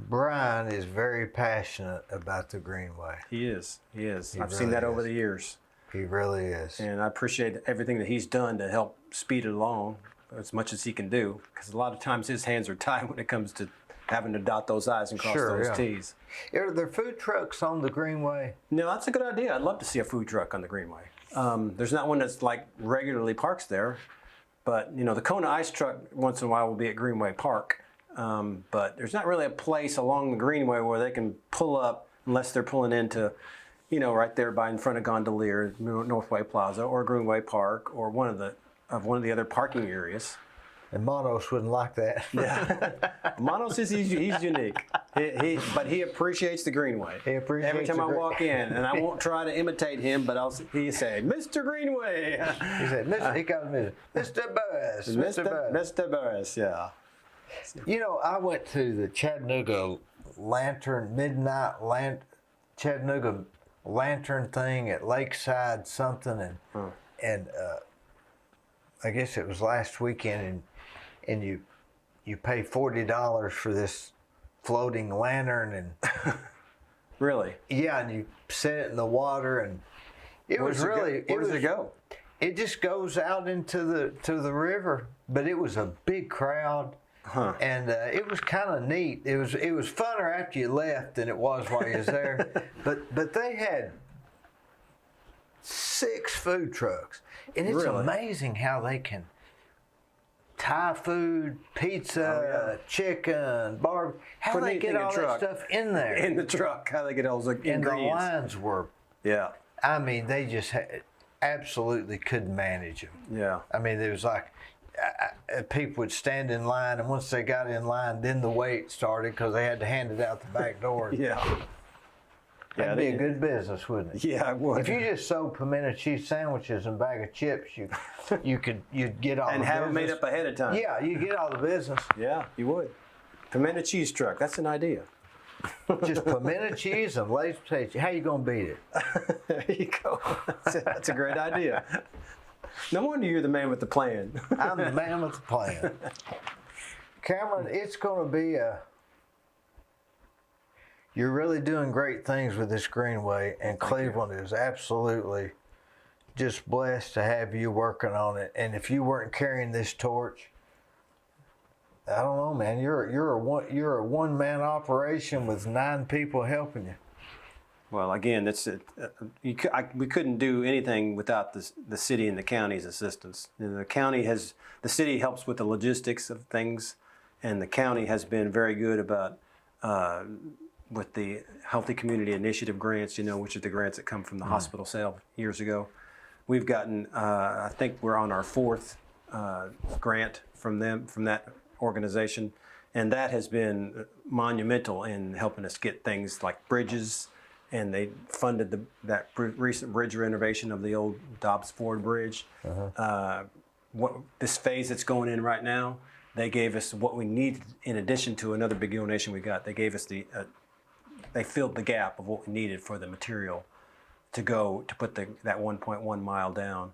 Brian is very passionate about the Greenway. He is. I've seen that over the years. He really is. And I appreciate everything that he's done to help speed it along as much as he can do, because a lot of times his hands are tied when it comes to having to dot those I's and cross those T's. Are there food trucks on the Greenway? No, that's a good idea. I'd love to see a food truck on the Greenway. There's not one that's like regularly parks there, but the Kona Ice Truck once in a while will be at Greenway Park. But there's not really a place along the Greenway where they can pull up unless they're pulling into, right there in front of Gondolier, Northway Plaza, or Greenway Park, or one of the other parking areas. And Monos wouldn't like that. Yeah, Monos he's unique. But he appreciates the Greenway. He appreciates every time I walk in, and I won't try to imitate him, but he say, "Mr. Greenway." He said, he calls me Mr. Burris. Mr. Burris, yeah. I went to the Chattanooga Chattanooga Lantern thing at Lakeside something, and I guess it was last weekend, and you pay $40 for this floating lantern, and really, yeah, and you set it in the water, and where does it go? It just goes out into the river, but it was a big crowd. And it was kind of neat. It was funner after you left than it was while you was there. but they had 6 food trucks, and it's amazing how they can Thai food, pizza, chicken, barbecue. How they get all that stuff in there in the truck? How they get all those ingredients? And the lines were. Yeah. I mean, they just absolutely couldn't manage them. Yeah. I mean, it was like. People would stand in line, and once they got in line, then the wait started because they had to hand it out the back door. That'd be a good business, wouldn't it? Yeah, it would. If you just sold pimento cheese sandwiches and a bag of chips, you'd get all the business. And have them made up ahead of time. Yeah, you get all the business. Yeah, you would. Pimento cheese truck, that's an idea. Just pimento cheese and Lay's potatoes. How you gonna beat it? There you go. That's a great idea. No wonder you're the man with the plan. I'm the man with the plan. Cameron, it's going to be you're really doing great things with this Greenway, and Cleveland is absolutely just blessed to have you working on it. And if you weren't carrying this torch, I don't know, man. You're a one-man operation with 9 people helping you. Well, again, we couldn't do anything without the city and the county's assistance. And the city helps with the logistics of things, and the county has been very good about with the Healthy Community Initiative grants, which are the grants that come from the hospital sale years ago. We've gotten, I think we're on our 4th grant from that organization, and that has been monumental in helping us get things like bridges. And they funded that recent bridge renovation of the old Dobbs Ford Bridge. This phase that's going in right now, they gave us what we needed in addition to another big donation we got. They gave us they filled the gap of what we needed for the material to put that 1.1 mile down.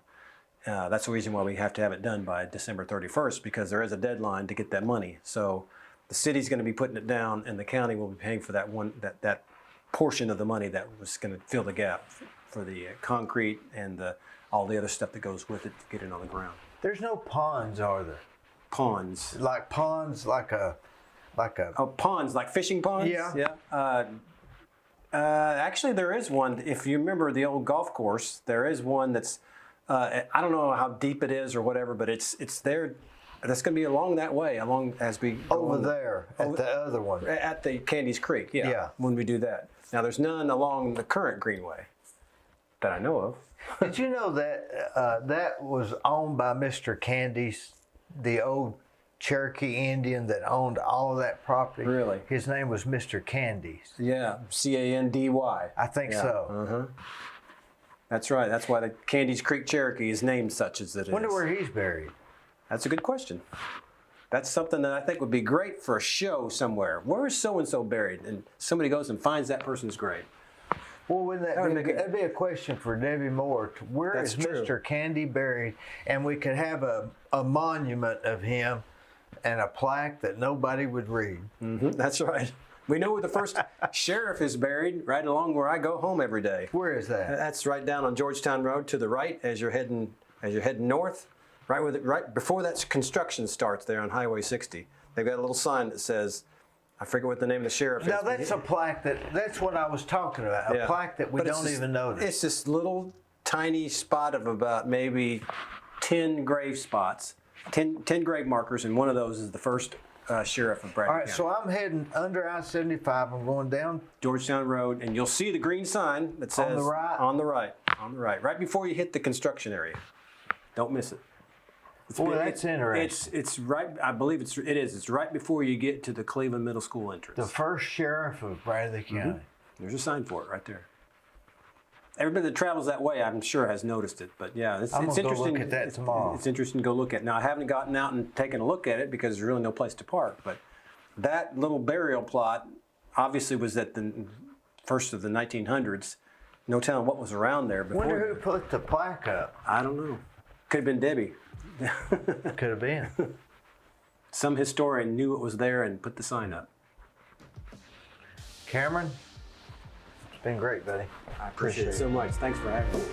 That's the reason why we have to have it done by December 31st, because there is a deadline to get that money. So the city's going to be putting it down, and the county will be paying for that portion of the money that was going to fill the gap for the concrete and all the other stuff that goes with it to get it on the ground. There's no ponds, are there? Ponds. Like ponds, like a. Oh, ponds, like fishing ponds? Yeah. Actually, there is one. If you remember the old golf course, there is one that's, I don't know how deep it is or whatever, but it's there. That's going to be along that way, along as we go Over on there, at the other one. at the Candies Creek. Yeah. When we do that. Now, there's none along the current greenway that I know of. Did you know that that was owned by Mr. Candies, the old Cherokee Indian that owned all of that property? Really? His name was Mr. Candies. Yeah, Candy. I think so. That's right. That's why the Candies Creek Cherokee is named such as it is. Wonder where he's buried. That's a good question. That's something that I think would be great for a show somewhere. Where is so-and-so buried? And somebody goes and finds that person's grave. Well, wouldn't that'd be a question for Debbie Moore. Where is Mr. Candy buried? And we could have a monument of him and a plaque that nobody would read. That's right. We know where the first sheriff is buried, right along where I go home every day. Where is that? That's right down on Georgetown Road to the right as you're heading north. Right before that construction starts there on Highway 60, they've got a little sign that says, I forget what the name of the sheriff is. Now that's a plaque that's what I was talking about. A plaque that we don't even notice. It's this little tiny spot of about maybe 10 grave spots, 10 grave markers, and one of those is the first sheriff of Bradley All right, County. so I'm heading under I-75. I'm going down Georgetown Road, and you'll see the green sign that says On the right? on the right, right before you hit the construction area. Don't miss it. That's interesting. It's right. I believe it is. It's right before you get to the Cleveland Middle School entrance. The first sheriff of Bradley County. There's a sign for it right there. Everybody that travels that way, I'm sure, has noticed it. But yeah, it's I'm gonna go interesting. look at that tomorrow. It's interesting to go look at. Now, I haven't gotten out and taken a look at it because there's really no place to park. But that little burial plot obviously was at the first of the 1900s. No telling what was around there before. Wonder who put the plaque up. I don't know. Could have been Debbie. Could have been. Some historian knew it was there and put the sign up. Cameron, it's been great, buddy. I appreciate it so much. Thanks for having me.